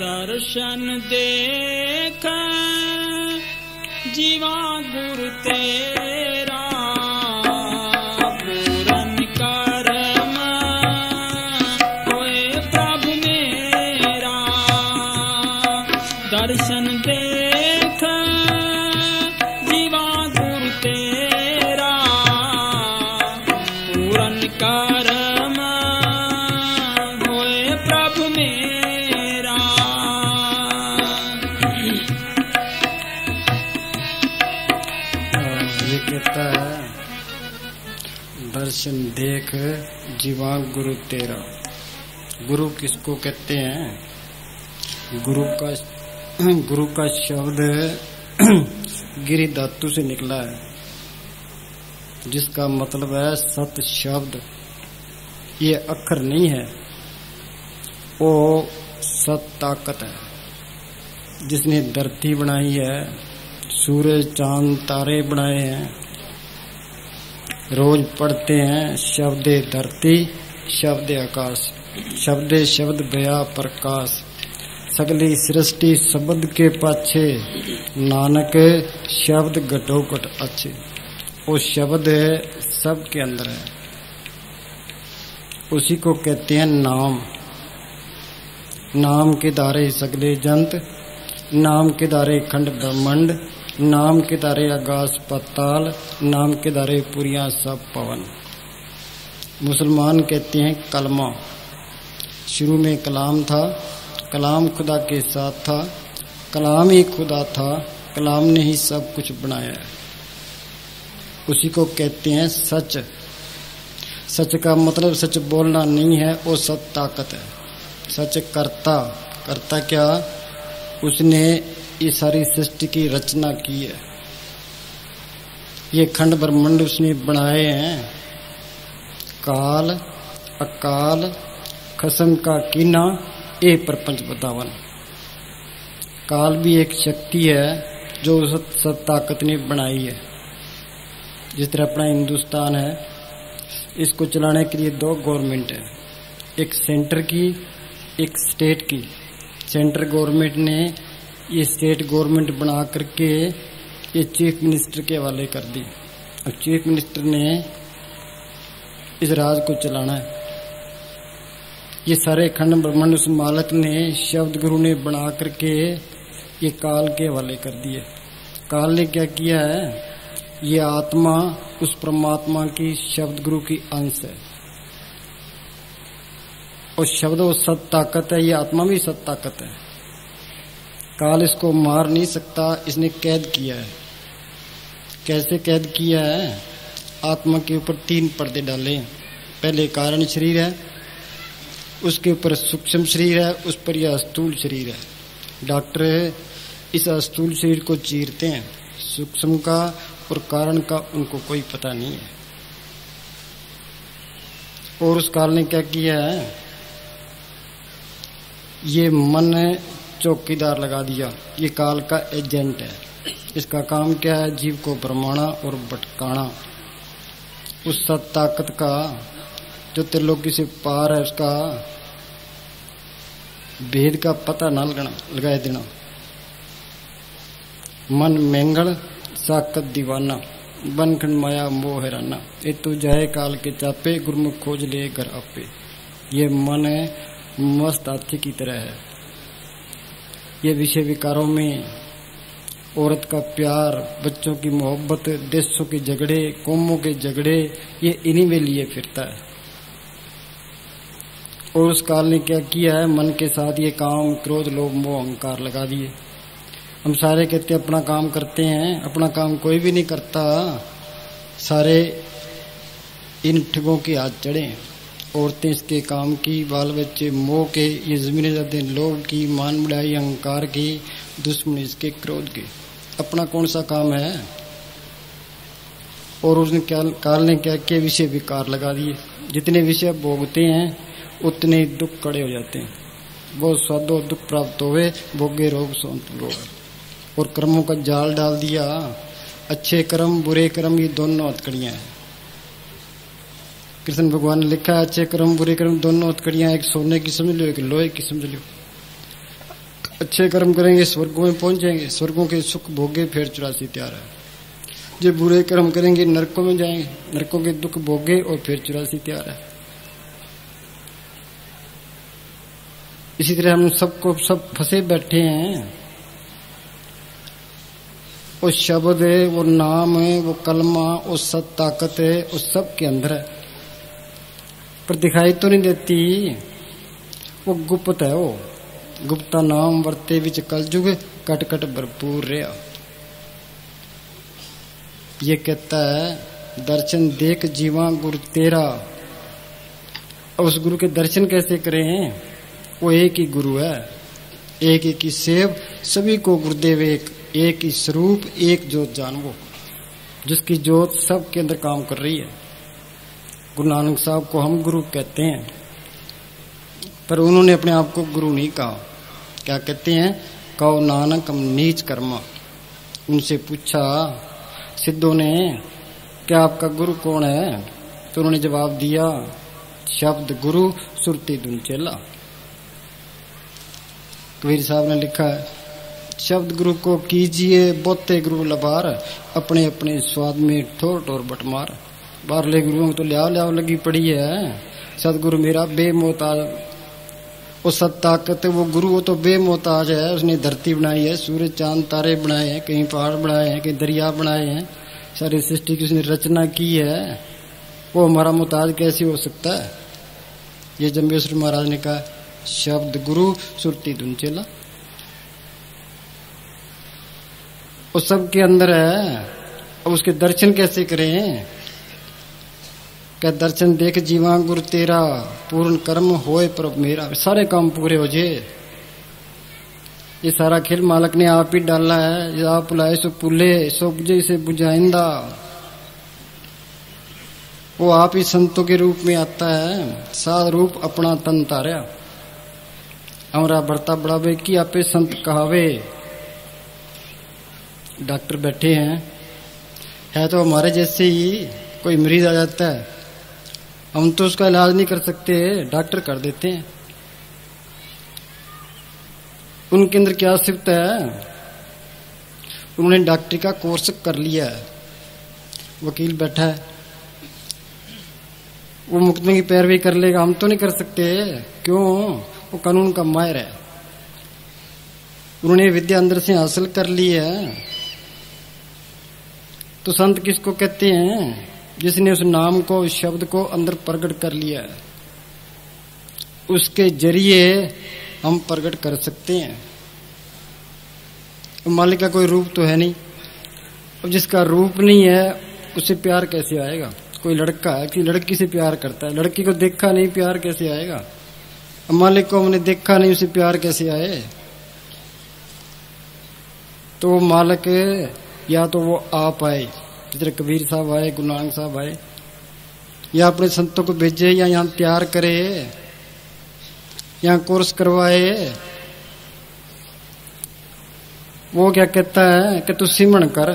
दर्शन देख जीवा गुरु तेरा पूरन करम होए प्रभु मेरा। दर्शन देख जीवा गुरु तेरा पूरन करम होए प्रभु मेरा। ये कहता है दर्शन देख जीवा गुरु तेरा। गुरु किसको कहते हैं? गुरु का शब्द गिरि धातु से निकला है, जिसका मतलब है सत शब्द। ये अक्षर नहीं है, वो सत ताकत है जिसने धरती बनाई है, सूरज चांद तारे बनाए हैं। रोज पढ़ते हैं शब्दे धरती शब्दे आकाश, शब्दे शब्द बया प्रकाश। सगली सृष्टि शब्द के पाछे, नानक शब्द घटोघट अच्छे। वो शब्द है सबके अंदर है, उसी को कहते हैं नाम। नाम के धारे सगले जंत, नाम के धारे खंड ब्रह्मांड, नाम के धारे आकाश पाताल, नाम के धारे पुरिया सब पवन। मुसलमान कहते हैं कलमा। शुरू में कलाम था, कलाम खुदा के साथ था, कलाम ही खुदा था, कलाम ने ही सब कुछ बनाया है। उसी को कहते हैं सच। सच का मतलब सच बोलना नहीं है, वो सत ताकत है। सच करता, करता क्या? उसने ये सारी सृष्टि की रचना की है। ये खंड ब्रह्मांड उसने बनाए हैं। काल अकाल खसम का कीना ए प्रपंच बतावन। काल भी एक शक्ति है जो सत ताकत ने बनाई है। जिस तरह अपना हिंदुस्तान है, इसको चलाने के लिए दो गवर्नमेंट है, एक सेंटर की एक स्टेट की। सेंटर गवर्नमेंट ने ये स्टेट गवर्नमेंट बना करके ये चीफ मिनिस्टर के हवाले कर दी। अब चीफ मिनिस्टर ने इस राज को चलाना है। ये सारे खंड ब्रह्मांड उस मालक ने, शब्द गुरु ने बना करके ये काल के हवाले कर दिए। काल ने क्या किया है? ये आत्मा उस परमात्मा की शब्द गुरु की अंश है, और शब्द वो सत ताकत है। ये आत्मा भी सत ताकत है। काल इसको मार नहीं सकता, इसने कैद किया है। कैसे कैद किया है? आत्मा के ऊपर 3 पर्दे डाले। पहले कारण शरीर है, उसके ऊपर सूक्ष्म शरीर है, उस पर यह स्थूल शरीर है। डॉक्टर इस स्थूल शरीर को चीरते हैं, सूक्ष्म का और कारण का उनको कोई पता नहीं है। और उस काल ने क्या किया है? ये मन चौकीदार लगा दिया। ये काल का एजेंट है। इसका काम क्या है? जीव को भरमाना और भटकाना। उस सत ताकत का जो त्रिलोकी से पार है, उसका भेद का पता न लगाए देना। मन मैंगल साकत दीवाना, बनखंड माया मोह हैराना। ये तू जाए काल के चापे, गुरमुख खोज ले घर आपे। ये मन मस्त हाथी की तरह है। ये विषय विकारों में औरत का प्यार, बच्चों की मोहब्बत, देशों के झगड़े, कौमों के झगड़े, ये इन्हीं में लिए फिरता है। और उस काल ने क्या किया है? मन के साथ ये काम, क्रोध, लोभ, मोह, अहंकार लगा दिए। हम सारे कहते हैं अपना काम करते हैं, अपना काम कोई भी नहीं करता। सारे इन ठगों के हाथ चढ़े। औरतें इसके काम की, बाल बच्चे मोह के, ये जमीनें जाते लोभ की, मान बढ़ाई अहंकार की, दुश्मन इसके क्रोध के। अपना कौन सा काम है? और उसने काल ने क्या किया? विषय विकार लगा दिए। जितने विषय भोगते हैं उतने दुख कड़े हो जाते हैं। बहुत स्वादो दुख प्राप्त होवे, भोगे रोग सोंत रोग। और कर्मों का जाल डाल दिया। अच्छे कर्म बुरे कर्म ये दोनों हथकड़ियां हैं। कृष्ण भगवान ने लिखा है अच्छे कर्म बुरे कर्म दोनों हथकड़ियां, एक सोने की समझ लो, एक लोहे की समझ लो। अच्छे कर्म करेंगे स्वर्गों में पहुंचेंगे, स्वर्गों के सुख भोगे फिर 84 त्यार है। जो बुरे कर्म करेंगे नरकों में जाएंगे, नरकों के दुख भोगे और फिर 84 त्यार है। इसी तरह हम सबको सब फंसे बैठे हैं। वो शब्द है, वो नाम है, वो कलमा, वो सत ताकत है, वो सब के अंदर है, पर दिखाई तो नहीं देती। वो गुप्त है, वो गुप्ता नाम वर्ते विच कलयुग कट कट भरपूर रहा। ये कहता है दर्शन देख जीवा गुरु तेरा। और उस गुरु के दर्शन कैसे करें? वो एक ही गुरु है, एक ही सेव, सभी को गुरुदेव एक ही स्वरूप, एक ज्योत जानवो, जिसकी ज्योत सबके अंदर काम कर रही है। गुरु नानक साहब को हम गुरु कहते हैं, पर उन्होंने अपने आप को गुरु नहीं कहा। क्या कहते हैं? कहो नानक हम नीच कर्मा। उनसे पूछा सिद्धों ने, क्या आपका गुरु कौन है? तो उन्होंने जवाब दिया, शब्द गुरु सुरती धुन चेला। कबीर साहब ने लिखा है, शब्द गुरु को कीजिए बोते गुरु लबार, अपने अपने स्वाद में ठोर ठोर बटमार। बाहरले गुरुओं तो ल्याव लगी पड़ी है। सदगुरु मेरा बेमोहताज, वो सत ताकत है, वो गुरु वो तो बेमोहताज है। उसने धरती बनाई है, सूरज चांद तारे बनाए हैं, कहीं पहाड़ बनाए हैं, कहीं दरिया बनाए हैं, सारी सृष्टि की उसने रचना की है। वो हमारा मोहताज कैसे हो सकता है? ये जम्बेश्वर महाराज ने कहा, शब्द गुरु सुरती धुन चेला। वो सबके अंदर है। अब उसके दर्शन कैसे करें? क्या दर्शन देख जीवा गुरु तेरा, पूर्ण कर्म होए प्रभु मेरा। सारे काम पूरे हो जाए। ये सारा खेल मालक ने आप ही डाला है। आप बुलाए सो पुले, सो बुझे से बुझाइंदा। वो आप ही संतों के रूप में आता है, साध रूप अपना तन तारा। हमारा बढ़ता बढ़ावे की आपे संत कहावे। डॉक्टर बैठे हैं, है तो हमारे जैसे ही। कोई मरीज आ जाता है, हम तो उसका इलाज नहीं कर सकते, डॉक्टर कर देते हैं। उनके अंदर क्या सिफत है? उन्होंने डॉक्टरी का कोर्स कर लिया है। वकील बैठा है, वो मुकदमे की पैरवी कर लेगा, हम तो नहीं कर सकते। क्यों? वो कानून का माहिर है। उन्होंने विद्या अंदर से हासिल कर ली है। तो संत किसको कहते हैं? जिसने उस नाम को, उस शब्द को अंदर प्रकट कर लिया है। उसके जरिए हम प्रकट कर सकते हैं। मालिक का कोई रूप तो है नहीं। अब जिसका रूप नहीं है उससे प्यार कैसे आएगा? कोई लड़का है कि लड़की से प्यार करता है, लड़की को देखा नहीं, प्यार कैसे आएगा? अब मालिक को हमने देखा नहीं, उसे प्यार कैसे आए? तो वो मालिक या तो वो आप आए, जिधर कबीर साहब आए, गुरु नानक साहब आए, या अपने संतों को भेजे, या यहाँ तैयार करे, यहाँ कोर्स करवाए। वो क्या कहता है कि तू सिमरण कर।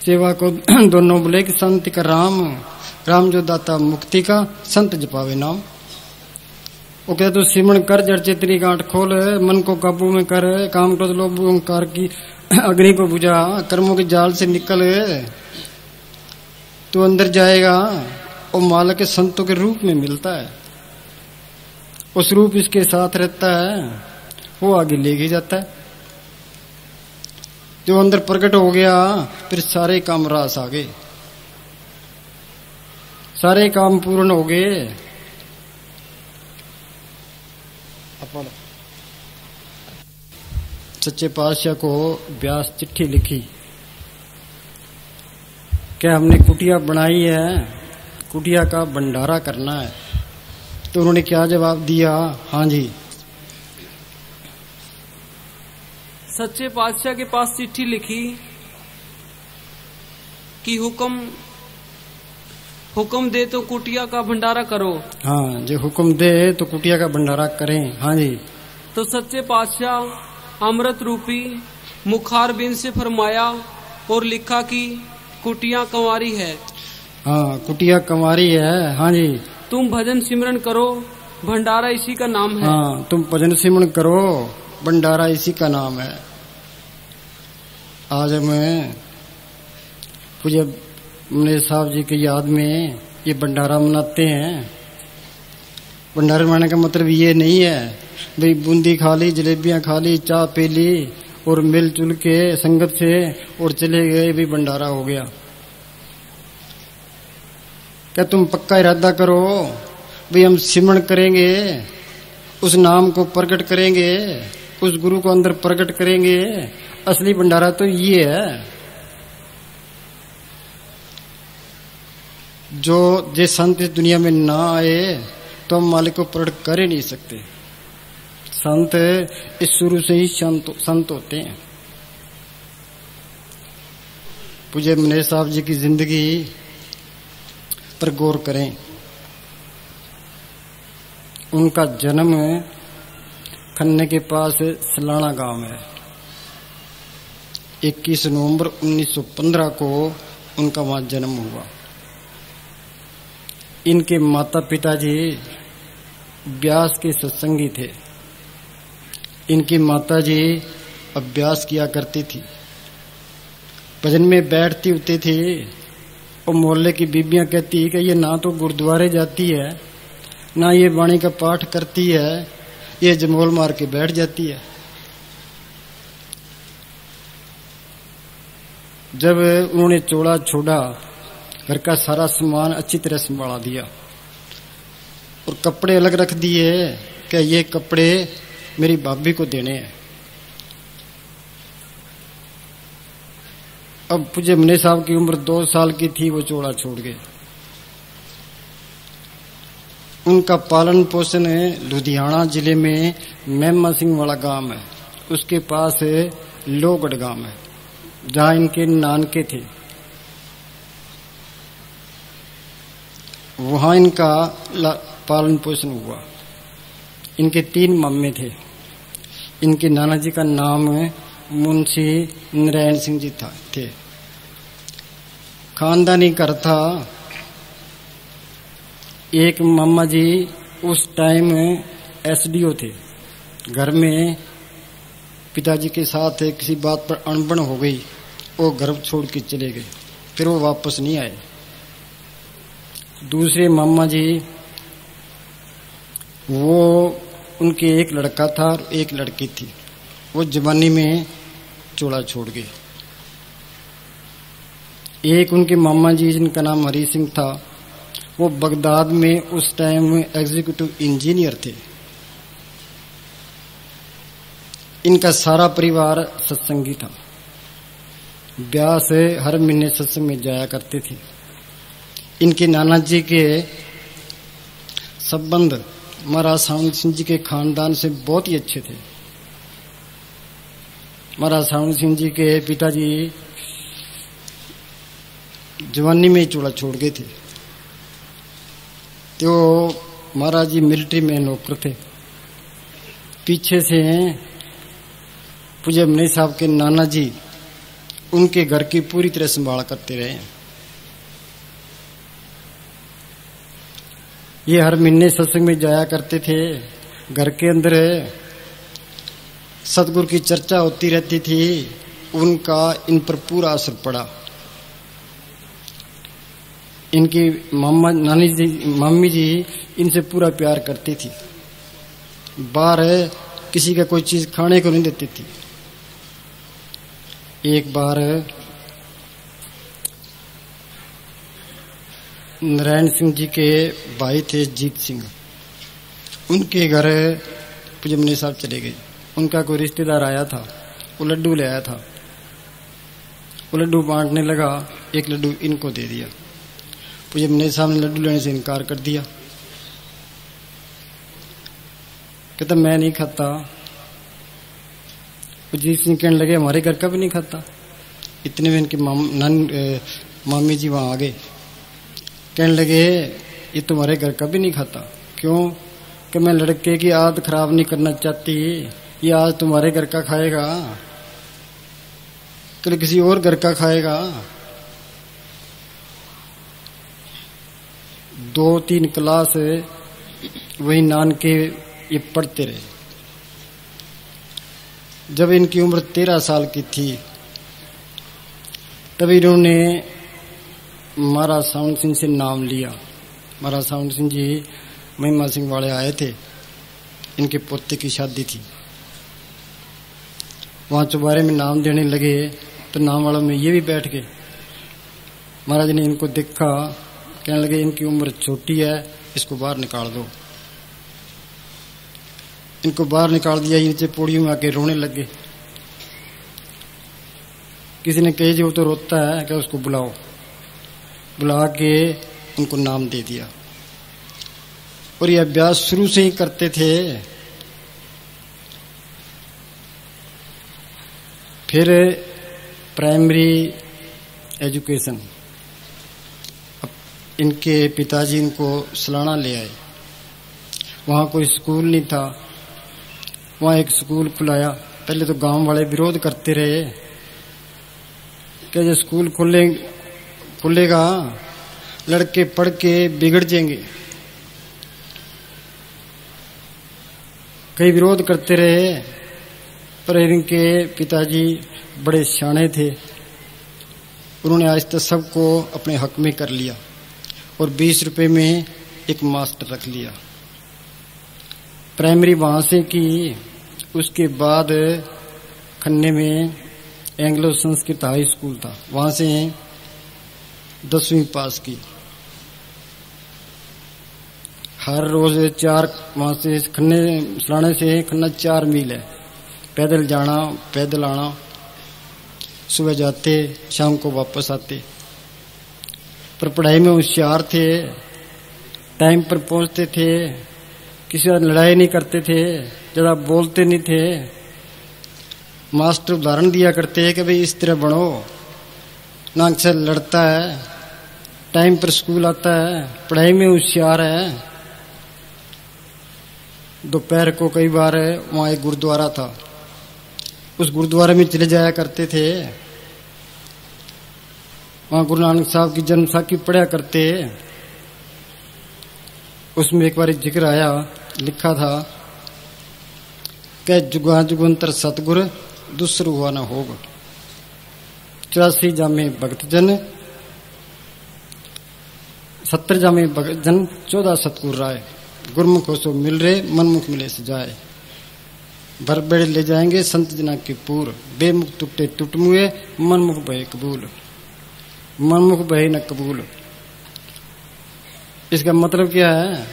सेवा को दोनों बोले कि संत का राम, राम जो दाता मुक्ति का, संत जपावे नाम। वो कहते तू सिमरण कर, जड़ चेतनी गांठ खोल, मन को काबू में कर, काम क्रोध लोभ अहंकार की अग्नि को बुझा, कर्मों के जाल से निकल तो अंदर जाएगा। और मालक के संतों के रूप में मिलता है। उस रूप इसके साथ रहता है, वो आगे ले जाता है। जो अंदर प्रकट हो गया, फिर सारे काम रास आ गए, सारे काम पूर्ण हो गए। अपन सच्चे पातशाह को व्यास चिट्ठी लिखी, क्या हमने कुटिया बनाई है, कुटिया का भंडारा करना है। तो उन्होंने क्या जवाब दिया? हाँ जी। सच्चे पातशाह के पास चिट्ठी लिखी कि हुक्म दे तो कुटिया का भंडारा करो। हाँ, जो हुक्म दे तो कुटिया का भंडारा करें। हाँ जी। तो सच्चे पातशाह अमृत रूपी मुखार बिन से फरमाया और लिखा कि कुटिया कंवारी है। हाँ, कुटिया कंवारी है। हाँ जी। तुम भजन सिमरन करो, भंडारा इसी का नाम है। हाँ, तुम भजन सिमरन करो, भंडारा इसी का नाम है। आज मैं पूज्य मुनीर साहब जी की याद में ये भंडारा मनाते हैं। भंडारा मनाने का मतलब ये नहीं है भाई बूंदी खा ली, जलेबियां खा ली, चाय पी ली और मिलजुल के संगत से और चले गए भी भंडारा हो गया। क्या तुम पक्का इरादा करो भाई हम सिमरण करेंगे, उस नाम को प्रकट करेंगे, उस गुरु को अंदर प्रकट करेंगे। असली भंडारा तो ये है जो जे संत इस दुनिया में ना आए तो हम मालिक को प्रकट कर ही नहीं सकते। संत इस शुरू से ही संत होते हैं। पूज्य मुनीर साहब जी की जिंदगी पर गौर करें। उनका जन्म खन्ने के पास सलाना गांव है। 21 नवंबर 1915 को उनका वहां जन्म हुआ। इनके माता पिताजी व्यास के सत्संगी थे। इनकी माताजी अभ्यास किया करती थी, भजन में बैठती होती थी और मोहल्ले की बीबियां कहती कि ये ना तो गुरुद्वारे जाती है, ना ये वाणी का पाठ करती है, ये जमोल मार के बैठ जाती है। जब उन्होंने चोला छोड़ा, घर का सारा सामान अच्छी तरह संभाला दिया और कपड़े अलग रख दिए कि ये कपड़े मेरी भाभी को देने हैं। अब पूज्य मुनीर साहब की उम्र 2 साल की थी, वो चोला छोड़ गए। उनका पालन पोषण लुधियाना जिले में मेमा सिंह वाला गांव है, उसके पास लोगढ़ गांव है जहां इनके नानके थे। वहां इनका पालन पोषण हुआ। इनके 3 मम्मी थे। इनके नाना जी का नाम मुंशी नारायण सिंह जी थे। खानदानी घर था। एक मामा जी उस टाइम एसडीओ थे। घर में पिताजी के साथ किसी बात पर अनबन हो गई, वो घर छोड़ के चले गए, फिर वो वापस नहीं आए। दूसरे मामा जी वो उनके एक लड़का था और एक लड़की थी, वो जवानी में चोला छोड़ गए। एक उनके मामा जी जिनका नाम हरी सिंह था, वो बगदाद में उस टाइम एग्जीक्यूटिव इंजीनियर थे। इनका सारा परिवार सत्संगी था। व्यास हर महीने सत्संग में जाया करते थे। इनके नाना जी के संबंध महाराज सावंत सिंह जी के खानदान से बहुत ही अच्छे थे। महाराज सावंत सिंह जी के पिताजी जवानी में ही चोला छोड़ गए थे। तो महाराज जी मिलिट्री में नौकर थे। पीछे से पूज्य मुनीर साहब के नाना जी उनके घर की पूरी तरह संभाल करते रहे। ये हर महीने सत्संग में जाया करते थे। घर के अंदर सतगुरु की चर्चा होती रहती थी। उनका इन पर पूरा असर पड़ा। इनकी मम्मी जी इनसे पूरा प्यार करती थी। बाहर किसी का कोई चीज खाने को नहीं देती थी। एक बार नारायण सिंह जी के भाई थे जीत सिंह, उनके घर पूज्य मुनीर साहब चले गए। उनका कोई रिश्तेदार आया था, वो लड्डू ले आया था। वो लड्डू बांटने लगा, एक लड्डू इनको दे दिया। पूज्य मुनीर साहब ने लड्डू लेने से इनकार कर दिया। कहता मैं नहीं खाता। जीत सिंह कहने लगे हमारे घर का भी नहीं खाता। इतने में इनके मामी जी वहां आ गए। कहने लगे ये तुम्हारे घर का भी नहीं खाता। क्यों? कि मैं लड़के की आदत खराब नहीं करना चाहती, ये आज तुम्हारे घर का खाएगा, कल किसी और घर का खाएगा। 2-3 क्लास वही नान के ये पढ़ते रहे। जब इनकी उम्र 13 साल की थी तब इन्होंने महाराज सावंत सिंह से नाम लिया। महाराज सावंत सिंह जी महिमा सिंह वाले आए थे, इनके पोते की शादी थी। वहां चौबारे में नाम देने लगे तो नाम वालों में ये भी बैठ गए। महाराज ने इनको देखा, कहने लगे इनकी उम्र छोटी है, इसको बाहर निकाल दो। इनको बाहर निकाल दिया। नीचे पौड़ियों में आके रोने लगे। किसी ने कहे जो तो रोता है, क्या उसको बुलाओ। बुला के उनको नाम दे दिया। और ये अभ्यास शुरू से ही करते थे। फिर प्राइमरी एजुकेशन, इनके पिताजी इनको सलाना ले आए। वहां कोई स्कूल नहीं था, वहां एक स्कूल खुलाया। पहले तो गांव वाले विरोध करते रहे कि जो स्कूल खुलेगा लड़के पढ़ के बिगड़ जाएंगे। कई विरोध करते रहे, पर इनके पिताजी बड़े शाणे थे। उन्होंने आज तक सबको अपने हक में कर लिया और 20 रुपए में एक मास्टर रख लिया। प्राइमरी वहां से की। उसके बाद खन्ने में एंग्लो संस्कृत हाई स्कूल था, वहां से 10वीं पास की। हर रोज 4 वहां से खन्ने सलाने से खन्ना 4 मील है। पैदल जाना पैदल आना। सुबह जाते शाम को वापस आते। पर पढ़ाई में होशियार थे, टाइम पर पहुंचते थे, किसी से लड़ाई नहीं करते थे, ज्यादा बोलते नहीं थे। मास्टर उदाहरण दिया करते हैं कि भाई इस तरह बनो, नाक से लड़ता है, टाइम पर स्कूल आता है, पढ़ाई में होशियार है। दोपहर को कई बार वहां एक गुरुद्वारा था, उस गुरुद्वारे में चले जाया करते थे। वहां गुरु नानक साहब की जन्म साखी पढ़ा करते। उसमें एक बार जिक्र आया, लिखा था कि जुगा जुगंतर सतगुर दूसर हुआ न होग। 84 जामे भगत जन 70 जामे भगत जन 14 सतगुर राय। गुरमुख सो मिल रहे मनमुख मिले सजाए। भर बेड़े ले जाएंगे संत जना के पूर। बेमुख टुकटे टुटमुए मनमुख भय कबूल। मनमुख भय न कबूल। इसका मतलब क्या है?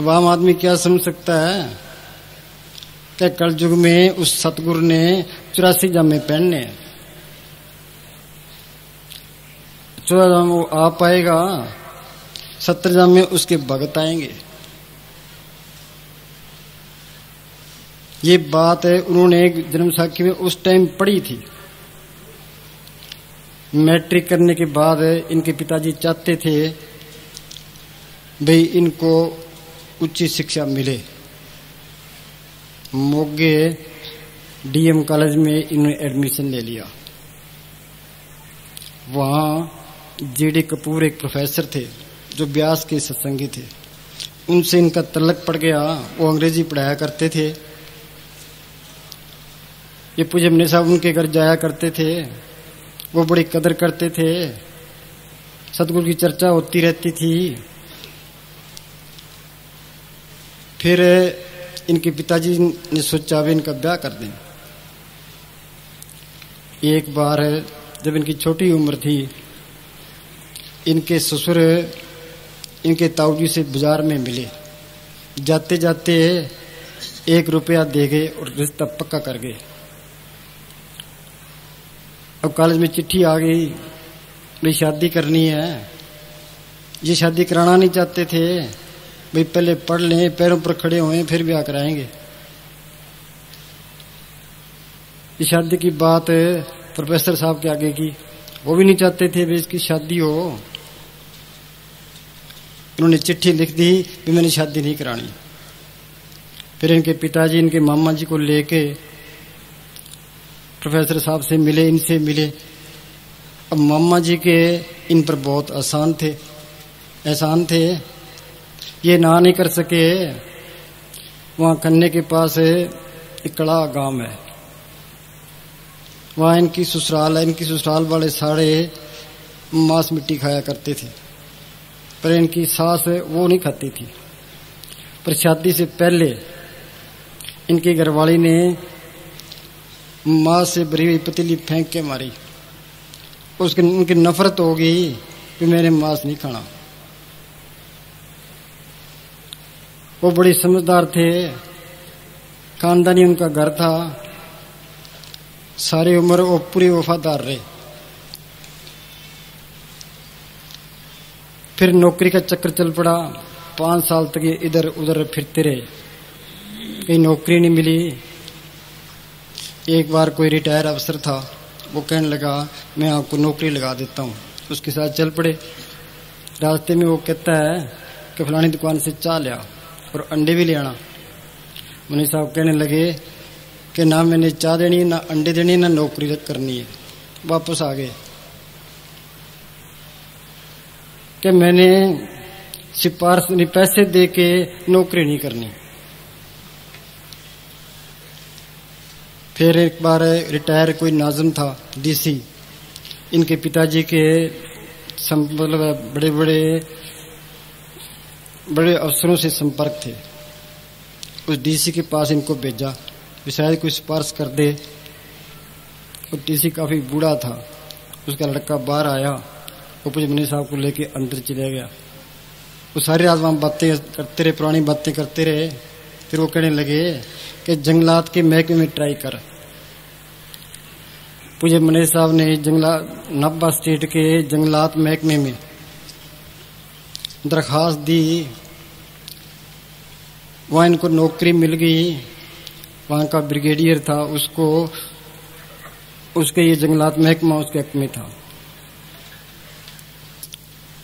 अब आम आदमी क्या समझ सकता है कि कल युग में उस सतगुरु ने 84 जामे पहनने, 14 जामे वो आ पाएगा, 70 जामे उसके भगत आएंगे। ये बात है उन्होंने एक जन्म साखी में उस टाइम पढ़ी थी। मैट्रिक करने के बाद इनके पिताजी चाहते थे भाई इनको उच्च शिक्षा मिले। मोगे डीएम कॉलेज में इन्होंने एडमिशन ले लिया। वहां जीडी कपूर एक प्रोफेसर थे जो ब्यास के सत्संगी थे। उनसे इनका तल्लक पड़ गया। वो अंग्रेजी पढ़ाया करते थे। ये पूज्य मनी साहब उनके घर जाया करते थे। वो बड़ी कदर करते थे। सतगुरु की चर्चा होती रहती थी। फिर इनके पिताजी ने सोचा वे इनका ब्याह कर दें। एक बार जब इनकी छोटी उम्र थी, इनके ससुर इनके ताऊजी से बाजार में मिले। जाते जाते 1 रुपया दे गए और रिश्ता पक्का कर गए। अब कॉलेज में चिट्ठी आ गई, भाई शादी करनी है। ये शादी कराना नहीं चाहते थे, भाई पहले पढ़ लें, पैरों पर खड़े हुए फिर ब्याह कराएंगे। इस शादी की बात प्रोफेसर साहब के आगे की, वो भी नहीं चाहते थे भाई इसकी शादी हो। उन्होंने चिट्ठी लिख दी कि मैंने शादी नहीं करानी। फिर इनके पिताजी इनके मामा जी को लेके प्रोफेसर साहब से मिले, इनसे मिले। अब मामा जी के इन पर बहुत एहसान थे। ये ना नहीं कर सके। वहां खन्ने के पास इकड़ा गांव है, वहां इनकी ससुराल है। इनकी ससुराल वाले सारे मांस मिट्टी खाया करते थे, पर इनकी सास वो नहीं खाती थी। पर शादी से पहले इनकी घरवाली ने मां से भरी हुई पतीली फेंक के मारी। उसके उनकी नफरत हो गई कि मैंने मांस नहीं खाना। वो बड़ी समझदार थे, खानदानी उनका घर था, सारी उम्र वो पूरी वफादार रहे। फिर नौकरी का चक्कर चल पड़ा, 5 साल तक ये इधर उधर फिरते रहे, कहीं नौकरी नहीं मिली। एक बार कोई रिटायर अफसर था, वो कहने लगा मैं आपको नौकरी लगा देता हूँ। उसके साथ चल पड़े। रास्ते में वो कहता है कि फलानी दुकान से चाय ले आ और अंडे भी ले आना। मुनीर साहब कहने लगे कि ना मैंने चाय देनी है, ना अंडे देनी है, ना नौकरी करनी है। वापस आ गए कि मैंने सिफारिश नहीं, पैसे दे के नौकरी नहीं करनी। फिर एक बार रिटायर कोई नाज़िम था, डीसी, इनके पिताजी के मतलब बड़े बड़े अफसरों से संपर्क थे। उस डीसी के पास इनको भेजा कि शायद कोई सिफारिश कर दे। वो डीसी काफी बूढ़ा था, उसका लड़का बाहर आया, वो पूछे मुनीर साहब को लेके अंदर चले गया। वो सारी रात वहां बातें करते रहे, पुरानी बातें करते रहे। फिर वो कहने लगे कि जंगलात के महकमे में ट्राई कर। पूछे मुनीर साहब ने जंगलात नाभा स्टेट के जंगलात महकमे में दरखास्त दी, वहां इनको नौकरी मिल गई। वहां का ब्रिगेडियर था, उसके ये जंगलात महकमा उसके हक में था।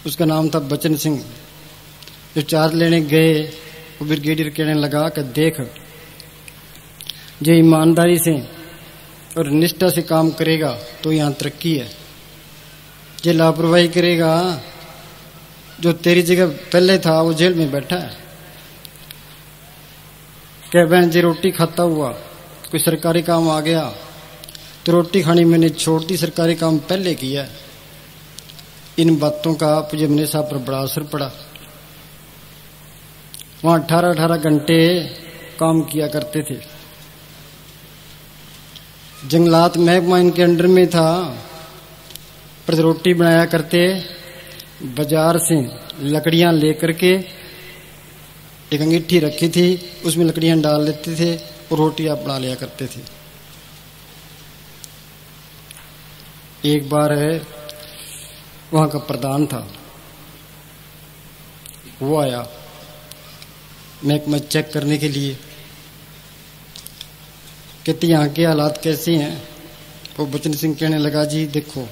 उसका नाम था बचन सिंह। जब चार्ज लेने गए, वो ब्रिगेडियर कहने लगा कि देख, जो ईमानदारी से और निष्ठा से काम करेगा तो यहाँ तरक्की है। जो लापरवाही करेगा, जो तेरी जगह पहले था वो जेल में बैठा है। क्या बहन जी रोटी खाता हुआ कोई सरकारी काम आ गया तो रोटी खानी मैंने छोड़ दी, सरकारी काम पहले किया। इन बातों का मुझे मुनीर साहब पर बड़ा असर पड़ा। वहां 18-18 घंटे काम किया करते थे। जंगलात महकमा इनके अंडर में था, पर रोटी बनाया करते बाजार से लकड़ियां लेकर के, एक अंगीठी रखी थी उसमें लकड़ियां डाल लेते थे और रोटियां बना लिया करते थे। एक बार वहां का प्रधान था, वो आया महकमा चेक करने के लिए। कहते यहाँ के हालात कैसे हैं? वो बचन सिंह कहने लगा जी देखो,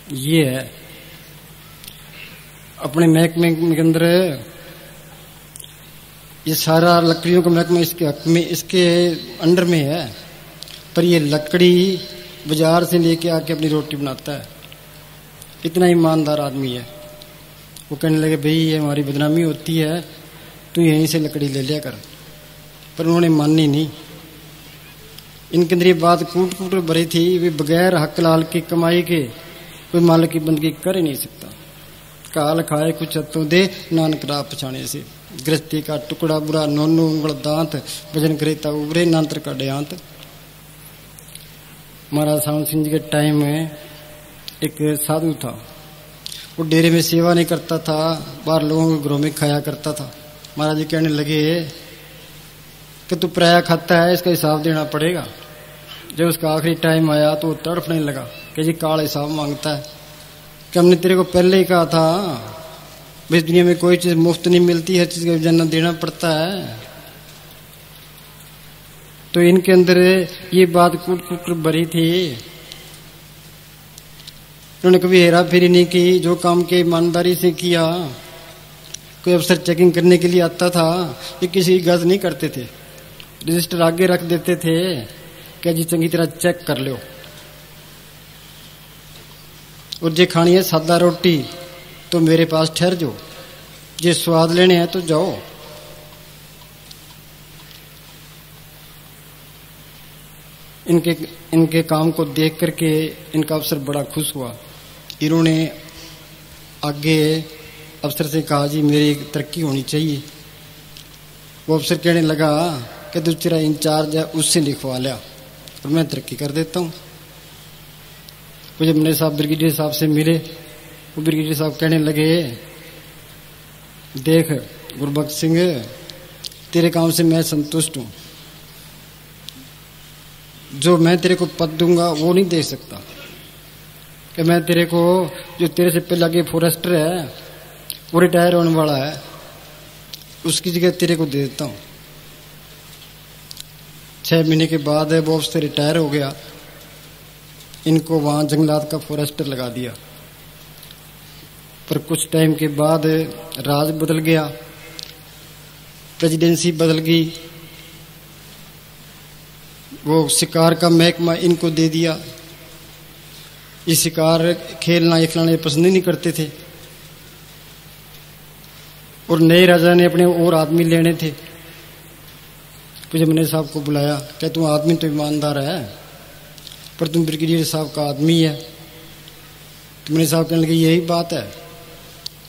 ये है अपने महकमे के अंदर ये सारा लकड़ियों का महकमा इसके हक में, इसके अंडर में है, पर ये लकड़ी बाजार से लेके आके अपनी रोटी बनाता है। इतना ईमानदार आदमी है। वो कहने लगे भाई ये हमारी बदनामी होती है, तू यहीं से लकड़ी ले लिया कर। पर उन्होंने मानी नहीं। इनके अंदर ये बात कूट कूट भरी थी, वे बगैर हक लाल की कमाई के कोई मालिक की बंदगी कर ही नहीं सकता। काल खाए कुछ हत्तों दे, नानक राह पछाने से। गृहस्थी का टुकड़ा बुरा, नोनू उंगल दांत, भजन करेता उबरे, नांतर का डेयांत। महाराज सावंत सिंह जी के टाइम में एक साधु था, वो डेरे में सेवा नहीं करता था, बाहर लोगों के घरों में खाया करता था। महाराज जी कहने लगे कि तू पराया खाता है, इसका हिसाब देना पड़ेगा। जब उसका आखिरी टाइम आया तो वो तड़फने लगा कि जी काल हिसाब मांगता है, कि हमने तेरे को पहले ही कहा था इस दुनिया में कोई चीज मुफ्त नहीं मिलती, हर चीज का जन्नत देना पड़ता है। तो इनके अंदर ये बात कूट कूट भरी थी। उन्होंने कभी हेरा फेरी नहीं की, जो काम के ईमानदारी से किया। कोई अफसर चेकिंग करने के लिए आता था, ये किसी की गज नहीं करते थे, रजिस्टर आगे रख देते थे कि जी चंगी तरह चेक कर लो। और जे खानी है सादा रोटी तो मेरे पास ठहर जाओ, जे स्वाद लेने हैं तो जाओ। इनके काम को देख करके इनका अफसर बड़ा खुश हुआ। इन्होंने आगे अफसर से कहा, जी मेरी तरक्की होनी चाहिए। वो अफसर कहने लगा कि तू तेरा इंचार्ज है, उससे लिखवा लिया और मैं तरक्की कर देता हूँ। वो जब मेरे साहब ब्रिगेडियर साहब से मिले, वो ब्रिगेडियर साहब कहने लगे, देख गुरबख्श सिंह, तेरे काम से मैं संतुष्ट हूँ। जो मैं तेरे को पद दूंगा वो नहीं दे सकता कि मैं तेरे को, जो तेरे से पहले आगे फॉरेस्टर है वो रिटायर होने वाला है, उसकी जगह तेरे को दे देता हूँ। 6 महीने के बाद वो अफसर रिटायर हो गया। इनको वहां जंगलात का फॉरेस्टर लगा दिया। पर कुछ टाइम के बाद राज बदल गया, प्रेसिडेंसी बदल गई। वो शिकार का महकमा इनको दे दिया। ये शिकार खेलना ये खिलाना पसंद नहीं करते थे और नए राजा ने अपने और आदमी लेने थे। तो जब मैंने साहब को बुलाया, क्या तुम आदमी तो ईमानदार है पर तुम ब्रिगेडियर साहब का आदमी है। तो मैंने साहब कहने लगे यही बात है।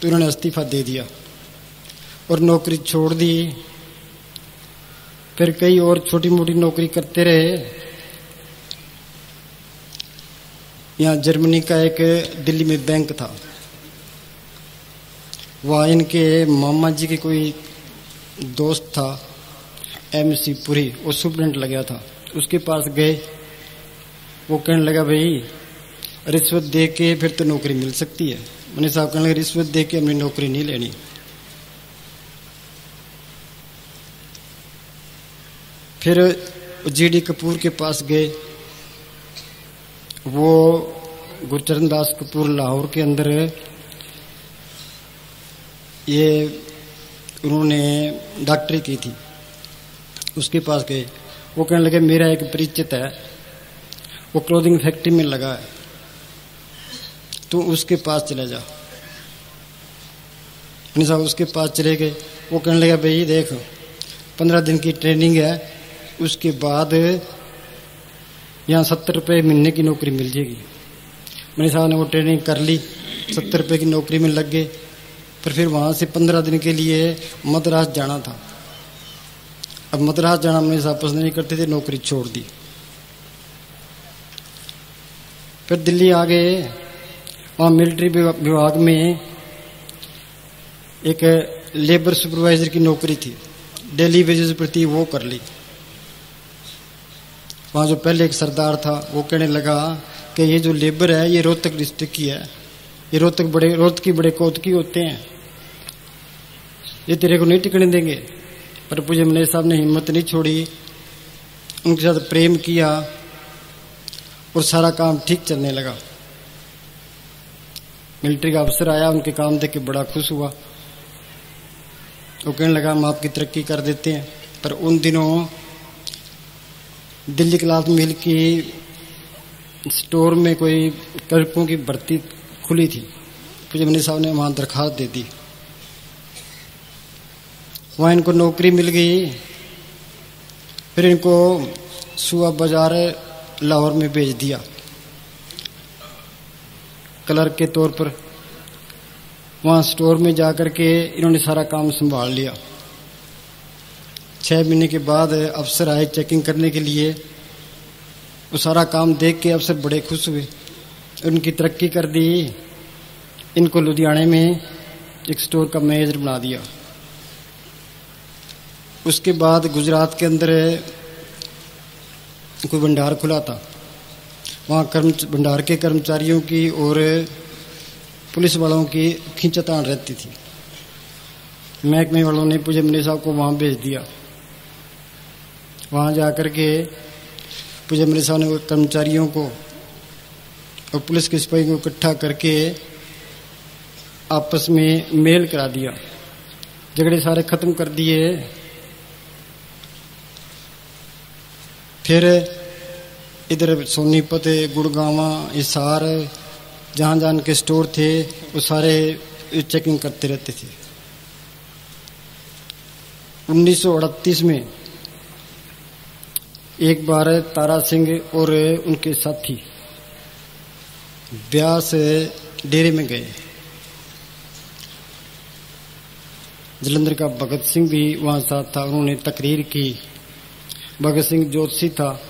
तो उन्होंने इस्तीफा दे दिया और नौकरी छोड़ दी। फिर कई और छोटी मोटी नौकरी करते रहे। यहाँ जर्मनी का एक दिल्ली में बैंक था, वहाँ इनके मामा जी के कोई दोस्त था MC पुरी, वो सुप्रेंट लग गया था। उसके पास गए, वो कहने लगा भाई रिश्वत दे के फिर तो नौकरी मिल सकती है। मैंने साहब कहने लगे रिश्वत दे के हमने नौकरी नहीं लेनी। फिर GD कपूर के पास गए। वो गुरचरण दास कपूर लाहौर के अंदर ये उन्होंने डॉक्टरी की थी, उसके पास गए। वो कहने लगे मेरा एक परिचित है, वो क्लोथिंग फैक्ट्री में लगा है, तो उसके पास चले जा। साहब उसके पास चले गए। वो कहने लगा भाई देख 15 दिन की ट्रेनिंग है, उसके बाद यहाँ 70 रुपये महीने की नौकरी मिल जाएगी। मैंने साहब ने वो ट्रेनिंग कर ली, 70 रुपये की नौकरी में लग गए। पर फिर वहाँ से 15 दिन के लिए मद्रास जाना था। अब मद्रास जाना मेरे साहब पसंद नहीं करते थे, नौकरी छोड़ दी। फिर दिल्ली आ गए। वहाँ मिलिट्री विभाग में एक लेबर सुपरवाइजर की नौकरी थी, डेली वेजेस प्रति वो कर ली। वहाँ जो पहले एक सरदार था वो कहने लगा कि ये जो लेबर है ये रोहतक डिस्ट्रिक्ट की है, ये रोहतक की बड़े कौतकी होते हैं, ये तेरे को नहीं टिकने देंगे। पर पूज्य मनेर साहब ने हिम्मत नहीं छोड़ी, उनके साथ प्रेम किया और सारा काम ठीक चलने लगा। मिलिट्री का अफसर आया, उनके काम देख के बड़ा खुश हुआ। वो कहने लगा हम आपकी तरक्की कर देते हैं। पर उन दिनों दिल्ली क्लाथ मिल की स्टोर में कोई क्लर्कों की भर्ती खुली थी। पूज्य मनीष साहब ने वहां दरखास्त दे दी, वहां इनको नौकरी मिल गई। फिर इनको सुआ बाजार लाहौर में भेज दिया क्लर्क के तौर पर। वहां स्टोर में जाकर के इन्होंने सारा काम संभाल लिया। 6 महीने के बाद अफसर आए चेकिंग करने के लिए। वो सारा काम देख के अफसर बड़े खुश हुए, उनकी तरक्की कर दी। इनको लुधियाने में एक स्टोर का मैनेजर बना दिया। उसके बाद गुजरात के अंदर कोई भंडार खुला था, वहाँ भंडार के कर्मचारियों की और पुलिस वालों की खींचतान रहती थी। महकमे वालों ने पूज्य मनीष साहब को वहाँ भेज दिया। वहाँ जाकर के पूज्य मनीष साहब ने कर्मचारियों को और पुलिस के सिपाही को इकट्ठा करके आपस में मेल करा दिया, झगड़े सारे खत्म कर दिए। फिर इधर सोनीपत, गुड़गांवा, हिसार, जहाँ जहाँ के स्टोर थे वो सारे चेकिंग करते रहते थे। 1938 में एक बार तारा सिंह और उनके साथी ब्यास डेरे में गए। जलंधर का भगत सिंह भी वहां साथ था। उन्होंने तकरीर की। भगत सिंह ज्योतिषी था,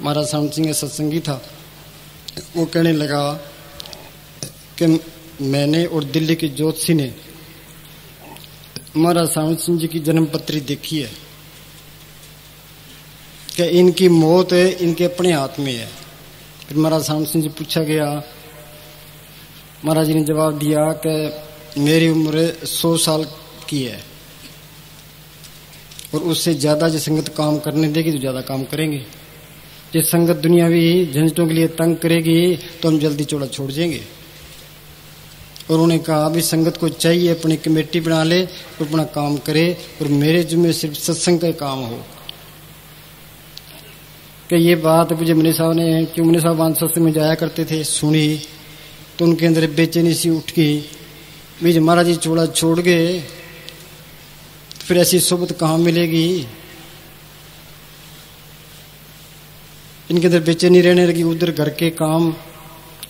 महाराज सावंत सिंह सत्संगी था। वो कहने लगा कि मैंने और दिल्ली की ज्योतिषी ने महाराज सावंत सिंह जी की जन्म पत्री देखी है कि इनकी मौत इनके अपने हाथ में है। फिर महाराज सावंत सिंह जी पूछा गया। महाराज जी ने जवाब दिया कि मेरी उम्र 100 साल की है और उससे ज्यादा जो संगत काम करने देगी तो ज्यादा काम करेंगे। जिस संगत दुनियावी झंझटों के लिए तंग करेगी तो हम जल्दी चौड़ा छोड़ देंगे। और उन्होंने कहा अभी संगत को चाहिए अपनी कमेटी बना ले और अपना काम करे और मेरे जिम्मे सिर्फ सत्संग का काम हो। कि ये बात मुझे मुनि साहब ने, कि मुनि साहब वहां सत्संग में जाया करते थे, सुनी तो उनके अंदर बेचैनी सी उठ गई। बीज महाराज जी चौड़ा छोड़ गए फिर ऐसी सोबत कहाँ मिलेगी। इनके अंदर बेचैनी रहने लगी। उधर घर के काम,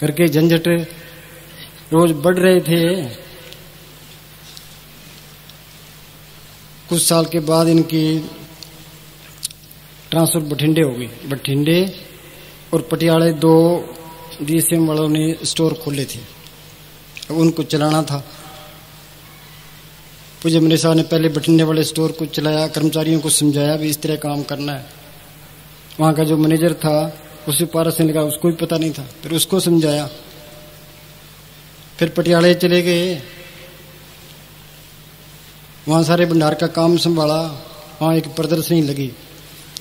घर के झंझट रोज बढ़ रहे थे। कुछ साल के बाद इनकी ट्रांसफर बठिंडे हो गई। बठिंडे और पटियाले 2 डीसीएम वालों ने स्टोर खोले थे, उनको चलाना था। पूज्य मुनि साहब ने पहले बठिंडे वाले स्टोर को चलाया, कर्मचारियों को समझाया भी इस तरह काम करना है। वहां का जो मैनेजर था उसे पारस ने लगा, उसको भी पता नहीं था, फिर उसको समझाया। फिर पटियाले चले गए, वहां सारे भंडार का काम संभाला। वहां एक प्रदर्शनी लगी,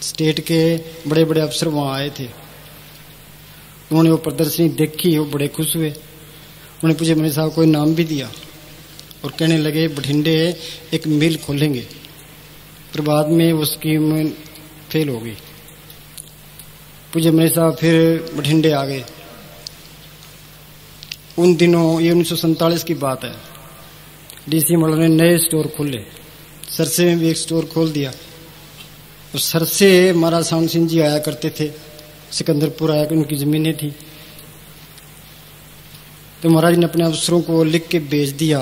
स्टेट के बड़े बड़े अफसर वहां आए थे। उन्होंने वो प्रदर्शनी देखी, वो बड़े खुश हुए। उन्होंने पूछे मुनि साहब को नाम भी दिया और कहने लगे बठिंडे एक मिल खोलेंगे। पर बाद में वो स्कीम फेल हो गई। पूज्य मुनि साहब फिर बठिंडे आ गए। उन दिनों, ये 1947 की बात है, डीसी वालों ने नए स्टोर खोले। सरसे में भी एक स्टोर खोल दिया। और सरसे महाराज सावंत सिंह जी आया करते थे, सिकंदरपुर आया, उनकी जमीनें थी। तो महाराज ने अपने अफसरों को लिख के भेज दिया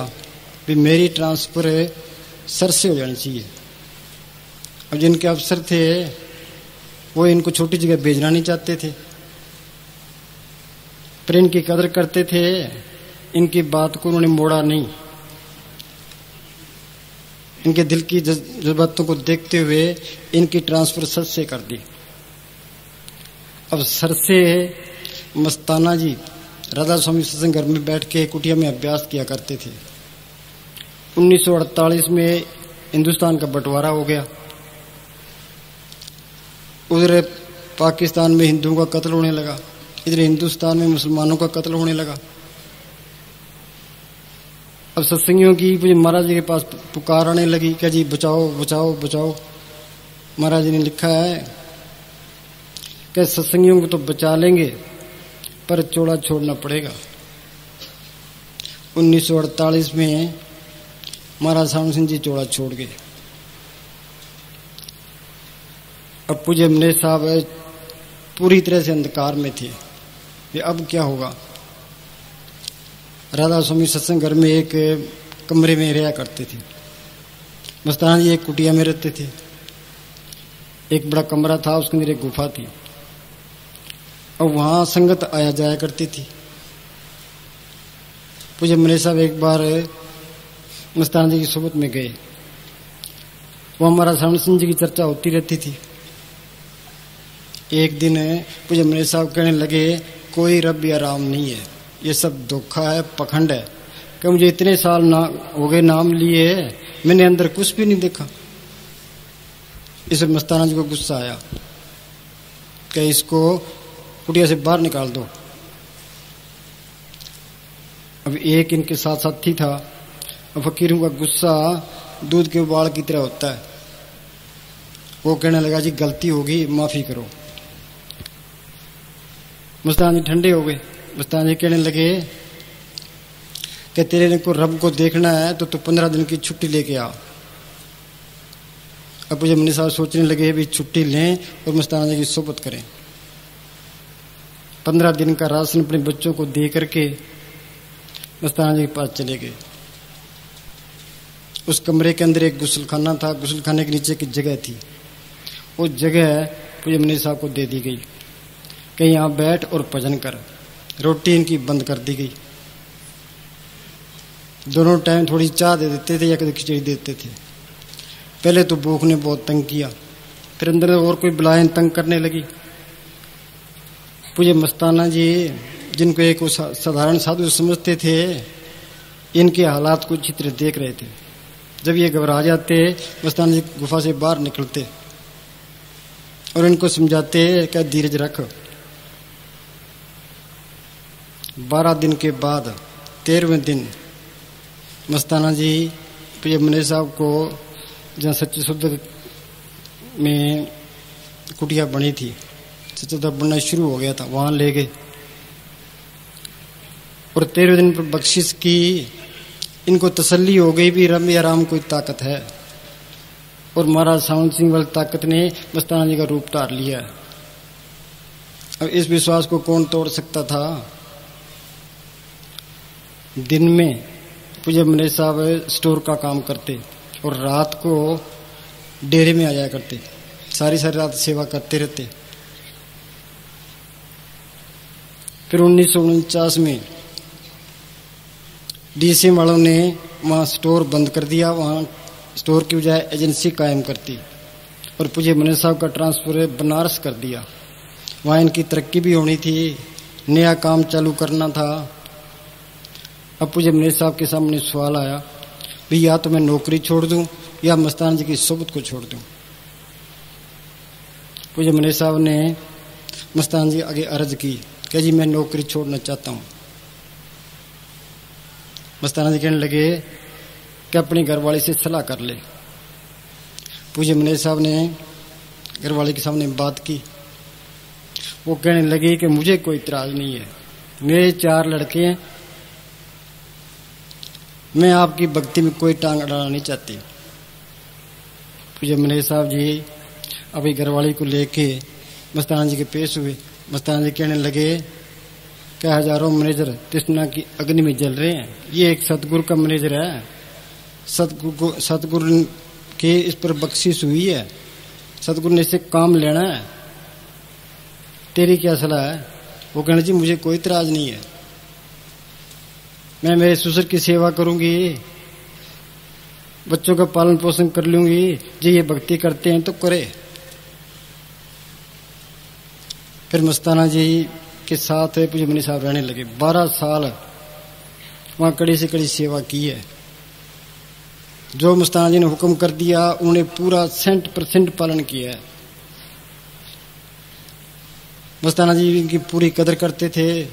भी मेरी ट्रांसफर सरसे हो जानी चाहिए। अब जिनके अफसर थे वो इनको छोटी जगह भेजना नहीं चाहते थे, पर इनकी कदर करते थे। इनकी बात को उन्होंने मोड़ा नहीं। इनके दिल की जज्बातों को देखते हुए इनकी ट्रांसफर सर से कर दी। अब सर से मस्ताना जी राधा स्वामी सत्संग घर में बैठ के कुटिया में अभ्यास किया करते थे। 1948 में हिंदुस्तान का बंटवारा हो गया। उधर पाकिस्तान में हिंदुओं का कत्ल होने लगा, इधर हिंदुस्तान में मुसलमानों का कत्ल होने लगा। अब सत्संगियों की महाराज जी के पास पुकार आने लगी कि जी बचाओ बचाओ बचाओ। महाराज जी ने लिखा है कि सत्संगियों को तो बचा लेंगे पर चौड़ा छोड़ना पड़ेगा। 1948 में महाराज सावंत सिंह जी चौड़ा छोड़ गए। अब पूज्य मुनि साहब पूरी तरह से अंधकार में थे कि अब क्या होगा। राधा स्वामी सत्संग घर में एक कमरे में रहा करते थे। मस्ताना जी एक कुटिया में रहते थे। एक बड़ा कमरा था, उसके अंदर एक गुफा थी और वहां संगत आया जाया करती थी। पूज्य मुनि साहब एक बार मस्ताना जी की सोबत में गए। वहां हमारा सावंत सिंह जी की चर्चा होती रहती थी। एक दिन पूज्य मुनि साहब कहने लगे कोई रब या राम नहीं है, ये सब धोखा है, पखंड है। कि मुझे इतने साल हो गए नाम लिए, मैंने अंदर कुछ भी नहीं देखा। इस मस्ताना जी को गुस्सा आया कि इसको कुटिया से बाहर निकाल दो। अब एक इनके साथ साथी था। अब फकीरों का गुस्सा दूध के उबाल की तरह होता है। वो कहने लगा जी गलती होगी, माफी करो। मस्ताना जी ठंडे हो गए। मस्ताना जी कहने लगे कि तेरे को रब को देखना है तो तू 15 दिन की छुट्टी लेके आ। अब पूज्य मुनि साहब सोचने लगे भी छुट्टी लें और मस्ताना जी की सोबत करें। 15 दिन का राशन अपने बच्चों को दे करके मस्ताना जी के पास चले गए। उस कमरे के अंदर एक गुसलखाना था, गुसलखाने के नीचे की जगह थी। उस जगह पूज्य मुनि साहब को दे दी गई कि यहाँ बैठ और भजन कर। रोटी इनकी बंद कर दी गई। दोनों टाइम थोड़ी चाय दे देते थे या कभी खिचड़ी देते थे। पहले तो भूख ने बहुत तंग किया, फिर अंदर और कोई बलाएं तंग करने लगी। पूज्य मस्ताना जी जिनको एक साधारण साधु समझते थे, इनके हालात को अच्छी तरह देख रहे थे। जब ये घबरा जाते, मस्ताना जी गुफा से बाहर निकलते और इनको समझाते क्या धीरज रख। 12 दिन के बाद 13वें दिन मस्ताना जी पूज्य मुनि साहब को जहाँ सच्ची शुद्ध में कुटिया बनी थी, सच्चा शुद्ध बनना शुरू हो गया था, वहां ले गए और 13वें दिन पर बख्शिश की। इनको तसल्ली हो गई भी रम या राम कोई ताकत है और महाराज सावन सिंह वाली ताकत ने मस्ताना जी का रूप धार लिया। अब इस विश्वास को कौन तोड़ सकता था। दिन में पूज्य मुनि साहब स्टोर का काम करते और रात को डेरे में आ जाया करते, सारी रात सेवा करते रहते। फिर 1949 में डीसी वालों ने वहां स्टोर बंद कर दिया, वहां स्टोर की बजाय एजेंसी कायम करती और पूज्य मुनि साहब का ट्रांसफर बनारस कर दिया। वहां इनकी तरक्की भी होनी थी, नया काम चालू करना था। अब पूज्य मुनि साहब के सामने सवाल आया भी या तो मैं नौकरी छोड़ दूं या मस्ताना जी की सोबत को छोड़ दूं। पूज्य मुनि साहब ने मस्ताना जी आगे अर्ज की कि जी मैं नौकरी छोड़ना चाहता हूं। मस्ताना जी कहने लगे कि अपनी घरवाली से सलाह कर ले। पूज्य मुनि साहब ने घरवाली के सामने बात की। वो कहने लगे कि मुझे कोई इतराज नहीं है, मेरे 4 लड़के हैं, मैं आपकी भक्ति में कोई टांग अड़ाना नहीं चाहती। पूज्य मुनि साहब जी अभी घरवाली को लेके मस्ताना जी के पेश हुए। मस्ताना जी कहने लगे कि हजारों मैनेजर तृष्णा की अग्नि में जल रहे हैं, ये एक सतगुरु का मैनेजर है, सतगुरु के इस पर बख्शिश हुई है, सतगुरु ने इससे काम लेना है, तेरी क्या सलाह है। वो कहना जी मुझे कोई इतराज नहीं है, मैं मेरे ससुर की सेवा करूंगी, बच्चों का पालन पोषण कर लूंगी, जी ये भक्ति करते हैं तो करे। फिर मस्ताना जी के साथ पूज्य मुनि साहब रहने लगे। 12 साल वहां कड़ी से कड़ी सेवा की है। जो मस्ताना जी ने हुक्म कर दिया उन्होंने पूरा 100% पालन किया है। मस्ताना जी की पूरी कदर करते थे,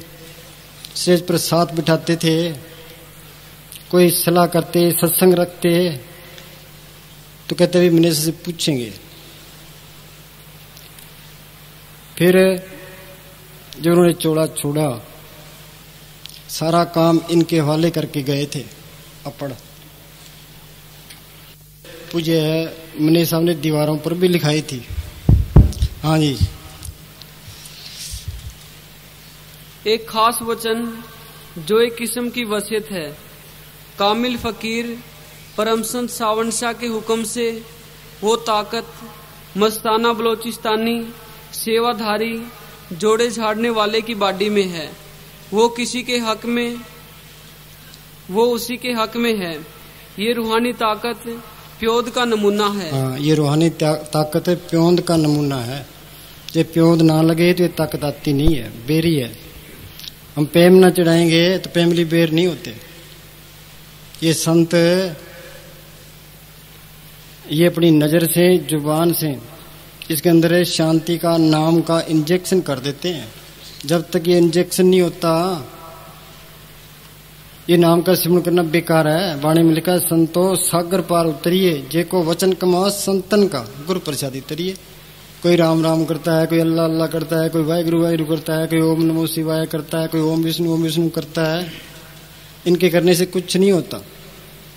स्टेज पर साथ बिठाते थे, कोई सलाह करते, सत्संग रखते तो कहते भी मुनि से पूछेंगे। फिर जब उन्होंने चोला छोड़ा, सारा काम इनके हवाले करके गए थे अपड़। पूज्य मुनि साहब ने दीवारों पर भी लिखाई थी। हाँ जी, एक खास वचन जो एक किस्म की वसीयत है। कामिल फकीर परमसंत सावन शाह के हुक्म से वो ताकत मस्ताना बलोचिस्तानी सेवाधारी जोड़े झाड़ने वाले की बाडी में है। वो उसी के हक में है। ये रूहानी ताकत प्योद का नमूना है। हाँ, ये रूहानी ताकत प्योद का नमूना है। ये प्योद ना लगे तो ये ताकत आती नहीं है, बेरी है। हम प्रेम ना चढ़ाएंगे तो प्रेमली बेर नहीं होते। ये संत ये अपनी नजर से, जुबान से इसके अंदर शांति का नाम का इंजेक्शन कर देते हैं। जब तक ये इंजेक्शन नहीं होता ये नाम का सिमरन करना बेकार है। वाणी में लिखा संतो सागर पार उतरिए, जेको वचन कमाओ संतन का गुरु प्रसादी तरिए। कोई राम राम करता है, कोई अल्लाह अल्लाह करता है, कोई वाहिगुरु वाहिगुरु करता है, कोई ओम नमो शिवाय करता है, कोई ओम विष्णु करता है। इनके करने से कुछ नहीं होता।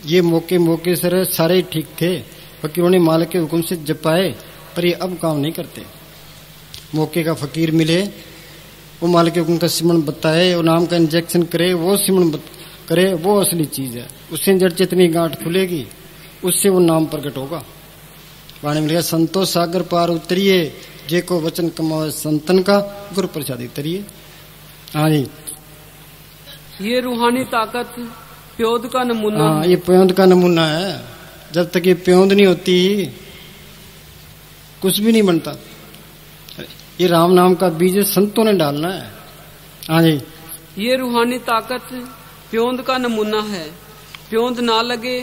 ये मौके सर सारे ठीक थे, फकीरों ने मालिक के हुक्म से जपाए, पर ये अब काम नहीं करते। मौके का फकीर मिले, वो मालिक के हुक्म का सिमरन बताए, वो नाम का इंजेक्शन करे, वो सिमरन करे, वो असली चीज है। उससे जड़ चेतनी गांठ खुलेगी, उससे वो नाम प्रकट होगा। वाणी में लिखा, संतो सागर पार उतरिए, जे को वचन कमावे संतन का, गुरु प्रसादी तरिए। हाँ जी, ये रूहानी ताकत प्योद का नमूना हाँ, है। ये प्योंद का नमूना है। जब तक ये प्योंद नहीं होती कुछ भी नहीं बनता। ये राम नाम का बीज संतों ने डालना है। हाँ जी, ये रूहानी ताकत प्योंद का नमूना है। प्योंद ना लगे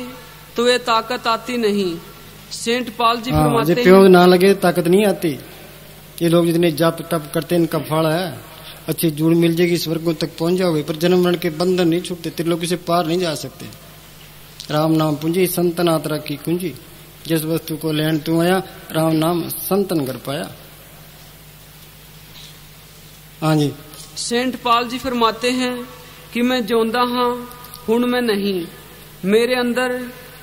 तो ये ताकत आती नहीं। सेंट पाल जी हाँ, फरमाते जब हैं, प्योंद ना लगे ताकत नहीं आती। ये लोग जितने जाप तप करते हैं, इनका फल है। अच्छी जुड़ मिल जाएगी, स्वर्गों तक पहुंच जाओगे, पर जन्म मरण के बंधन नहीं छूटते, त्रिलोकी से पार नहीं जा सकते। राम नाम पूंजी संतन आतरा की कुंजी, जिस वस्तु को लेन तू आया, राम नाम संतन कर पाया। हाँ जी, सेंट पाल जी फरमाते हैं कि मैं जोंदा हाँ हुण मैं नहीं, मेरे अंदर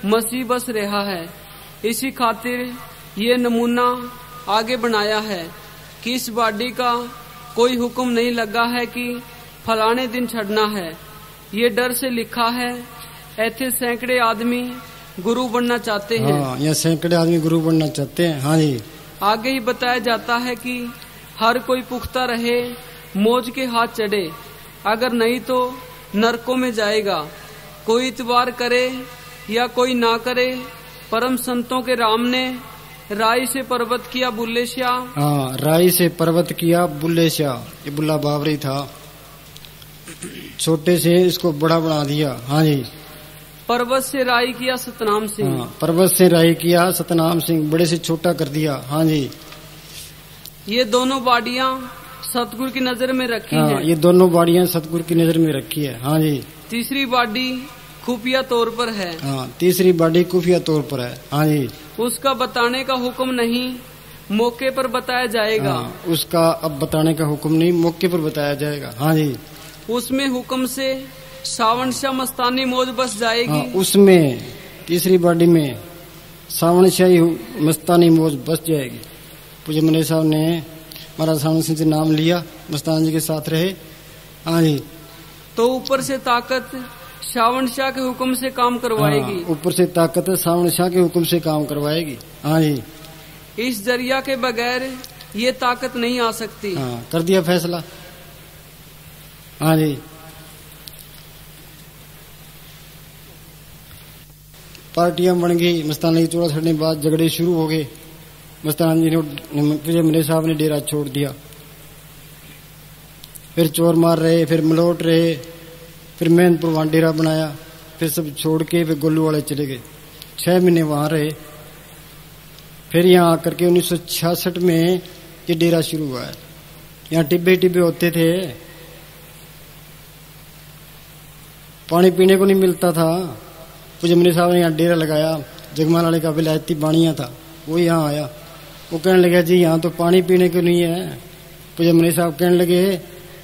मसीह बस रहा है। इसी खातिर ये नमूना आगे बनाया है कि इस बॉडी का कोई हुक्म नहीं लगा है कि फलाने दिन छड़ना है। ये डर से लिखा है, ऐसे सैकड़े आदमी गुरु बनना चाहते हैं। हाँ, यह सैकड़े आदमी गुरु बनना चाहते हैं। हाँ जी, आगे ही बताया जाता है कि हर कोई पुख्ता रहे, मौज के हाथ चढ़े, अगर नहीं तो नरकों में जाएगा। कोई इतबार करे या कोई ना करे, परम संतों के राम ने राई से पर्वत किया बुल्ले शाह। हाँ, राई से पर्वत किया बुल्ले शाह। ये बुल्ला बाबरी था, छोटे से इसको बड़ा बना दिया। हाँ जी, पर्वत से राई किया सतनाम सिंह। हाँ, पर्वत से राई किया सतनाम सिंह, बड़े से छोटा कर दिया। हाँ जी, ये दोनों बाडियां सतगुरु की नजर में रखी हाँ, हैं। ये दोनों बाड़ियां सतगुरु की नजर में रखी है। हाँ जी, तीसरी बाडी खुफिया तौर पर है, हाँ, तीसरी बाड़ी खुफिया तौर पर है। हाँ जी, उसका बताने का हुक्म नहीं, मौके पर बताया जाएगा। हाँ, उसका अब बताने का हुक्म नहीं, मौके पर बताया जाएगा। हाँ जी, उसमें हुक्म से सावन शाह मस्तानी मौज बस जाएगी। हाँ, उसमें तीसरी बाड़ी में सावन शाही मस्तानी मौज बस जाएगी। पूज्य मने साहब ने महाराज सावन सिंह से नाम लिया, मस्तान जी के साथ रहे। हाँ जी, तो ऊपर से ताकत सावन शाह के हुक्म से काम करवाएगी। हाँ, ऊपर से ताकत सावन शाह के हुक्म से काम करवाएगी। हाँ जी, इस जरिया के बगैर ये ताकत नहीं आ सकती। हाँ, कर दिया फैसला। हाँ जी, पार्टियां बन गई। मस्तान जी चौड़ा छड़ने के बाद झगड़े शुरू हो गए। मस्तान जी ने मेरे साहब ने डेरा छोड़ दिया, फिर चोर मार रहे, फिर मलोट रहे, फिर मेहनपुर वहां डेरा बनाया, फिर सब छोड़ के फिर गोलू वाले चले गए। 6 महीने वहां रहे। फिर यहाँ आकर के 1966 में ये डेरा शुरू हुआ है। यहाँ टिब्बे टिब्बे होते थे, पानी पीने को नहीं मिलता था। पूज्य मनी साहब ने यहाँ डेरा लगाया। जगमान वाले का विलायती बाणिया था, वो यहाँ आया। वो कहने लगा जी यहाँ तो पानी पीने को नहीं है। पूज्य मनी साहब कहने लगे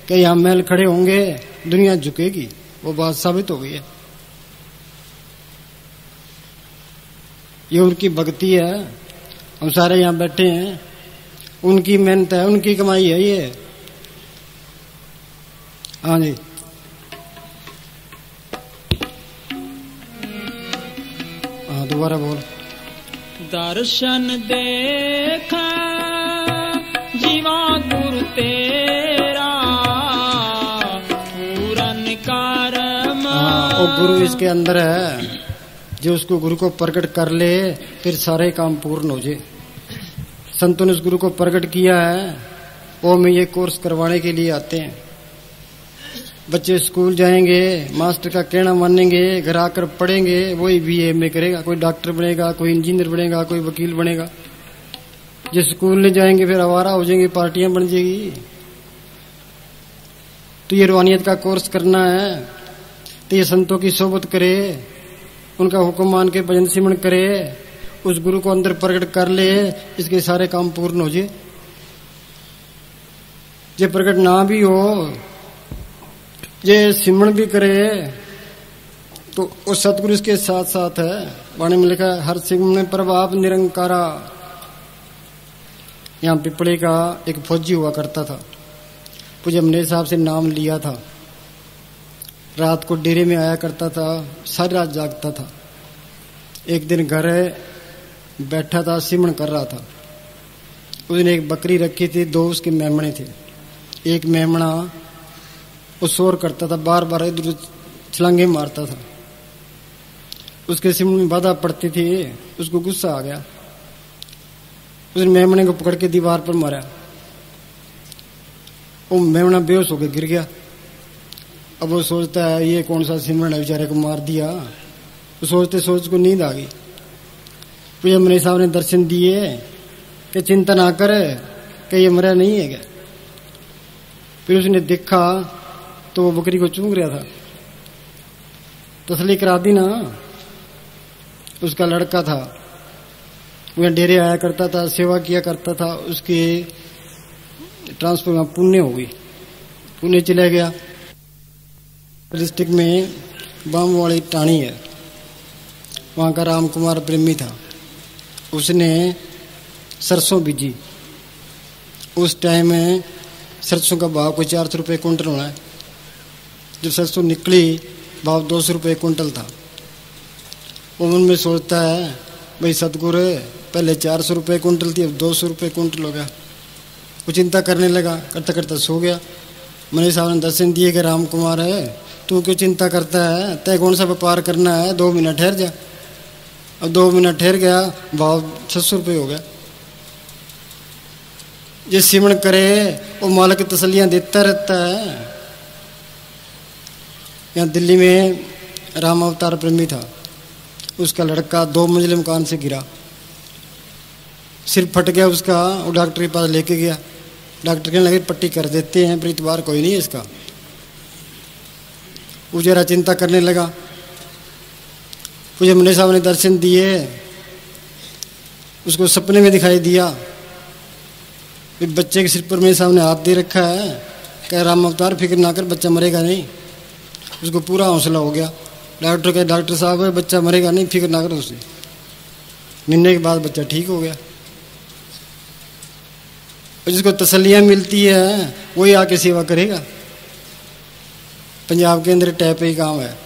कि यहाँ महल खड़े होंगे, दुनिया झुकेगी। वो बात साबित हो गई है। ये उनकी भक्ति है। हम सारे यहाँ बैठे हैं, उनकी मेहनत है, उनकी कमाई है ये। हाँ जी, हाँ, दोबारा बोल। दर्शन देखा जीवा गुरु तेरा, पूरन कर्म। हाँ, वो गुरु इसके अंदर है। जो उसको गुरु को प्रकट कर ले, फिर सारे काम पूर्ण हो जाए। संतों ने उस गुरु को प्रकट किया है। वो में ये कोर्स करवाने के लिए आते हैं। बच्चे स्कूल जाएंगे, मास्टर का कहना मानेंगे, घर आकर पढ़ेंगे, वही बीए में करेगा। कोई डॉक्टर बनेगा, कोई इंजीनियर बनेगा, कोई वकील बनेगा। जो स्कूल नहीं जाएंगे फिर आवारा हो जाएंगे, पार्टियां बन जाएगी। तो ये रूहानियत का कोर्स करना है तो ये संतों की सोबत करे, उनका हुक्म मान के भजन सिमरन करे, उस गुरु को अंदर प्रकट कर ले, इसके सारे काम पूर्ण हो जाए। ये प्रकट ना भी हो, ये सिमरन भी करे, तो उस सतगुरु इसके साथ साथ है, वाणी में लिखा है हर सिंह में प्रभाव निरंकारा। यहाँ पिपले का एक फौजी हुआ करता था, पूज्य हमने साहब से नाम लिया था। रात को डेरे में आया करता था, सारी रात जागता था। एक दिन घर बैठा था, सिमण कर रहा था। उसने एक बकरी रखी थी, 2 उसके मेमने थे। एक मेमना वो शोर करता था, बार बार इधर छलांगे मारता था। उसके सिमण में बाधा पड़ती थी, उसको गुस्सा आ गया। उसने मेमने को पकड़ के दीवार पर मारा। वो मेमना बेहोश होकर गिर गया। अब वो सोचता है ये कौन सा सिमरण है, बेचारे को मार दिया। तो सोचते सोच को नींद आ गई। पूज्य हमने साहब ने दर्शन दिए कि चिंता ना करे कि ये मरा नहीं है क्या। फिर उसने देखा तो वो बकरी को चूम रहा था। तसली करा दी ना। उसका लड़का था, वह डेरे आया करता था, सेवा किया करता था। उसके ट्रांसफर में पुणे हो गई, पुणे चला गया। डिस्ट्रिक्ट में बाम वाली टाणी है, वहाँ का राम कुमार प्रेमी था। उसने सरसों बीजी। उस टाइम में सरसों का भाव कोई 400 रुपये कुंटल होना है। जब सरसों निकली भाव 200 रुपये कुंटल था। वो मन में सोचता है भाई सतगुरु पहले 400 रुपये कुंटल थी, अब 200 रुपये कुंटल हो गया। वो चिंता करने लगा, करता करता सो गया। मनीष साहब ने दर्शन दिए कि राम कुमार है, तू क्यों चिंता करता है, तय कौन सा व्यापार करना है, 2 मिनट ठहर जा। अब 2 मिनट ठहर गया, भाव 600 रुपये हो गया। ये सिमण करे वो मालिक तसलियां देता रहता है। यहाँ दिल्ली में राम अवतार प्रेमी था, उसका लड़का 2 मंजिले मकान से गिरा, सिर फट गया उसका। वो डॉक्टर के पास लेके गया। डॉक्टर कहने लगे पट्टी कर देते हैं, पर इतबार कोई नहीं है इसका। वो जरा चिंता करने लगा। पूज्य मुन्ने साहब ने दर्शन दिए, उसको सपने में दिखाई दिया बच्चे के सिर पर मेरे सामने हाथ दे रखा है, कह राम अवतार फिक्र ना कर, बच्चा मरेगा नहीं। उसको पूरा हौसला हो गया। डॉक्टर कहे डॉक्टर साहब बच्चा मरेगा नहीं, फिक्र ना करो। उसे मिलने के बाद बच्चा ठीक हो गया। जिसको तसल्लियाँ मिलती है वही आके सेवा करेगा। पंजाब के अंदर टैप ही गांव है,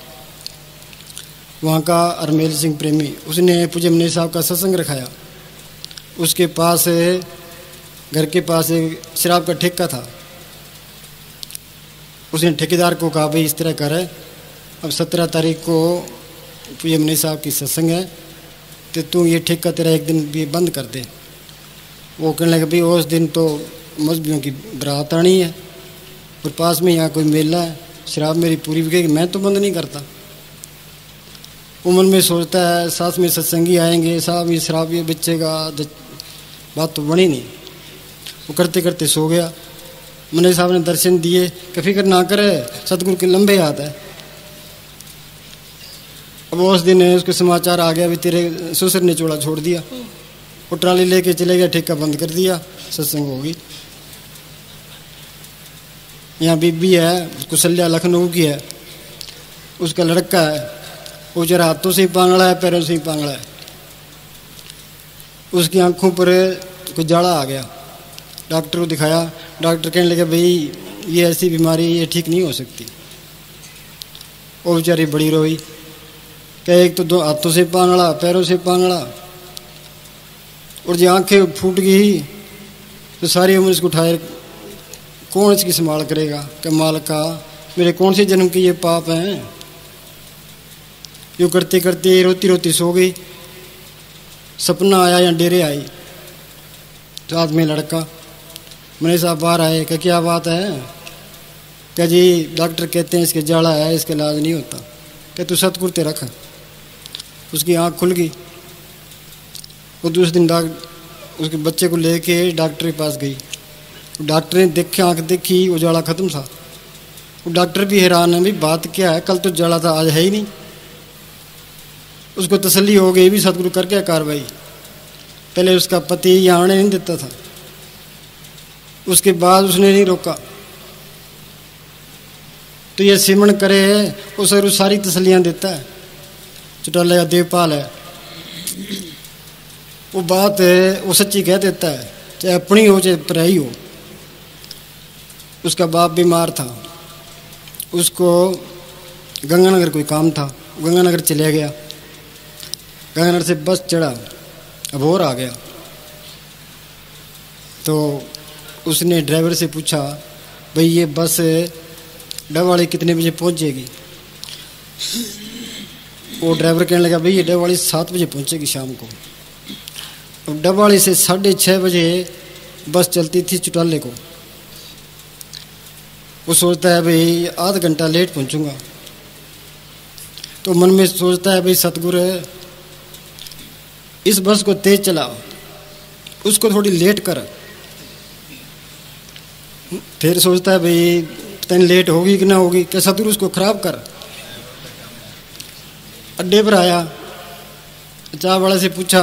वहाँ का अरमेल सिंह प्रेमी, उसने पूज्य मनीष साहब का सत्संग रखाया। उसके पास घर के पास एक शराब का ठेका था। उसने ठेकेदार को कहा भाई इस तरह कर, अब 17 तारीख को पूज्य मनीष साहब की सत्संग है, तो तू ये ठेका तेरा एक दिन भी बंद कर दे। वो कहने लगे भाई उस दिन तो मजहबियों की बरात आनी है और पास में यहाँ कोई मेला है, शराब मेरी पूरी बिकेगी, मैं तो बंद नहीं करता। वो मन में सोचता है साथ में सत्संगी आएंगे, साहब ये शराब ये बेचेगा, बात तो बनी नहीं। वो करते करते सो गया। मनीष साहब ने दर्शन दिए कि फिक्र ना करे, सतगुरु के लंबे हाथ है। अब उस दिन उसके समाचार आ गया भी तेरे ससुर ने चोला छोड़ दिया। वो ट्राली लेके चले गया, ठेका बंद कर दिया, सत्संग होगी। यहाँ बीबी है, कुशल्या लखनऊ की है, उसका लड़का है, वो जरा हाथों से ही पांगड़ा है, पैरों से ही पांगड़ा है। उसकी आंखों पर कुछ जाड़ा आ गया। डॉक्टर को दिखाया। डॉक्टर कहने लगे भाई ये ऐसी बीमारी ये ठीक नहीं हो सकती। वो बेचारी बड़ी रोई, कहे एक तो 2 हाथों से पांगड़ा, पैरों से पांगड़ा, और जो आंखें फूट गई तो सारी उम्र इसको उठाए कौन इसकी संभाल करेगा। कि मालिका मेरे कौन से जन्म के ये पाप हैं। यूँ करते करते रोती रोती सो गई। सपना आया या डेरे आई, तो साथ में लड़का मनीष साहब बाहर आए। कि क्या बात है? क्या जी डॉक्टर कहते हैं इसके जाड़ा है, इसका इलाज नहीं होता। क्या तू सतकुर्ते रख। उसकी आँख खुल गई। वो दूसरे दिन उसके बच्चे को लेके डॉक्टर के पास गई। डॉक्टर ने देखी, आँख देखी, वो जाड़ा खत्म था। वो डॉक्टर भी हैरान है, भाई बात क्या है, कल तो जाड़ा था आज है ही नहीं। उसको तसल्ली हो गई भी सतगुरु कर क्या कार्रवाई। पहले उसका पति यहाँ आने नहीं देता था, उसके बाद उसने नहीं रोका। तो ये सिमरण करे वो सर सारी तसल्लियाँ देता है। चौटाले का देवपाल है, वो बात है वो सच्ची कह देता है, चाहे अपनी हो चाहे पराई हो। उसका बाप बीमार था, उसको गंगानगर कोई काम था, गंगानगर चले गया। गंगानगर से बस चढ़ा, अबोर आ गया तो उसने ड्राइवर से पूछा, भाई ये बस डबवाड़ी कितने बजे पहुंचेगी? वो ड्राइवर कहने लगा, भाई ये डबवाड़ी 7 बजे पहुंचेगी शाम को। अब डबवाड़ी से 6:30 बजे बस चलती थी चौटाले को। वो सोचता है भाई आधा घंटा लेट पहुंचूंगा, तो मन में सोचता है भाई सतगुरु इस बस को तेज चला, उसको थोड़ी लेट कर। फिर सोचता है भाई पता नहीं लेट होगी कि ना होगी, क्या सतगुरु उसको खराब कर। अड्डे पर आया, चाय वाले से पूछा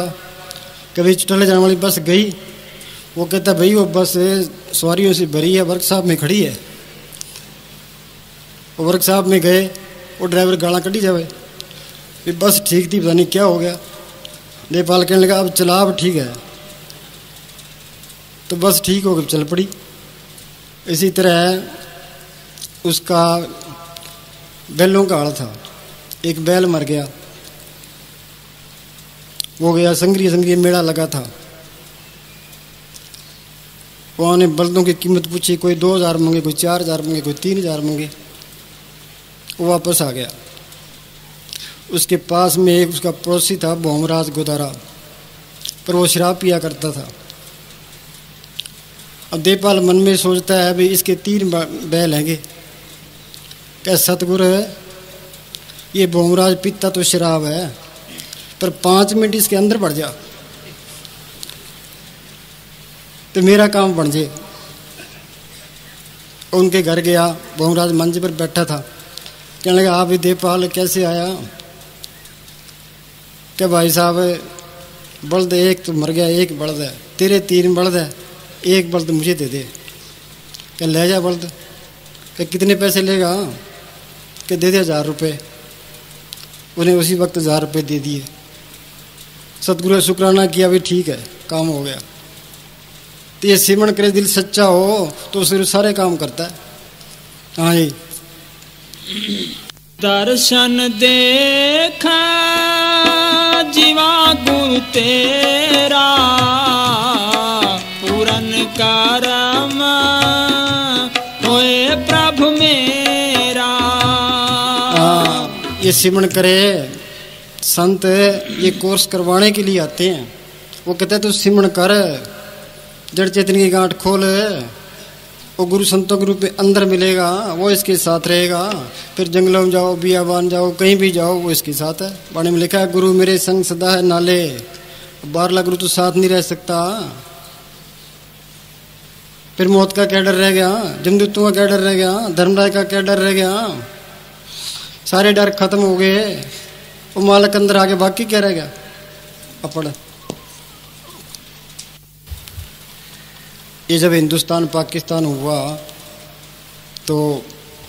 कि भाई चौटाले जाने वाली बस गई? वो कहता भाई वो बस सवारियों से भरी है, वर्कशॉप में खड़ी है। वो वर्कशॉप में गए, वो ड्राइवर गाला कटी जावे, फिर बस ठीक थी, पता नहीं क्या हो गया। नेपाल कहने लगा अब चला, अब ठीक है, तो बस ठीक हो गई, चल पड़ी। इसी तरह उसका बैलों का हाल था, एक बैल मर गया, वो गया संग्रिय मेला लगा था, वहाँ ने बल्दों की कीमत पूछी, कोई 2000 मांगे, कोई 4000 मांगे, कोई 3000 मांगे। वो वापस आ गया। उसके पास में एक उसका पड़ोसी था भोमराज गोदारा, पर वो शराब पिया करता था। अब देवपाल मन में सोचता है भाई इसके 3 बैल हैंगे, क्या सतगुरु है ये भोमराज पीता तो शराब है, पर 5 मिनट इसके अंदर बढ़ जा तो मेरा काम बन जाए। उनके घर गया, भोमराज मंच पर बैठा था, कहने लगा आप देवपाल कैसे आया? क्या भाई साहब बल्द एक तो मर गया, एक बल्द है, तेरे 3 बल्द है, एक बल्द मुझे दे दे। क्या ले जा बल्द? क्या कितने पैसे लेगा? क्या दे दे 1000 रुपये। उन्हें उसी वक्त 1000 रुपये दे दिए। सतगुरु शुक्राना किया, भी ठीक है काम हो गया। तो ये सिमरण करे दिल सच्चा हो तो उसे सारे काम करता है। हाँ जी, दर्शन देखा जीवा गुरु तेरा, पूरन करम होए प्रभु मेरा। ये सिमरण करे संत ये कोर्स करवाने के लिए आते हैं। वो कहते हैं तू सिमरण कर, जड़ चेतन की गांठ खोल, वो गुरु संतों के रूप में अंदर मिलेगा, वो इसके साथ रहेगा। फिर जंगलों में जाओ, बियाबान जाओ, कहीं भी जाओ, वो इसके साथ है। वाणी में लिखा है गुरु मेरे संग सदा है नाले। 12 गुरु तो साथ नहीं रह सकता। फिर मौत का क्या डर रह गया, जमदूतों का क्या डर रह गया, धर्मराय का क्या डर रह गया, सारे डर खत्म हो गए। वो मालक अंदर आगे बाकी क्या रह गया अपड़। ये जब हिंदुस्तान पाकिस्तान हुआ तो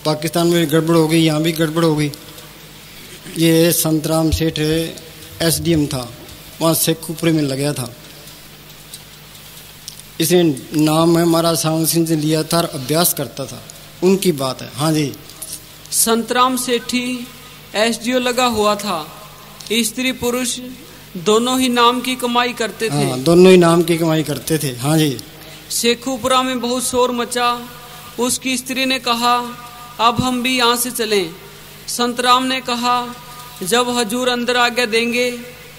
पाकिस्तान में गड़बड़ हो गई, यहाँ भी गड़बड़ हो गई। ये संतराम सेठ SDM था, वहाँ शेखपुरे में लग गया था। इसे नाम है महाराज सावन सिंह से लिया था और अभ्यास करता था, उनकी बात है। हाँ जी, संतराम सेठी SDO लगा हुआ था। स्त्री पुरुष दोनों ही नाम की कमाई करते थे। हाँ, दोनों ही नाम की कमाई करते थे। हाँ जी, शेखुपुरा में बहुत शोर मचा। उसकी स्त्री ने कहा अब हम भी यहाँ से चलें। संतराम ने कहा जब हजूर अंदर आज्ञा देंगे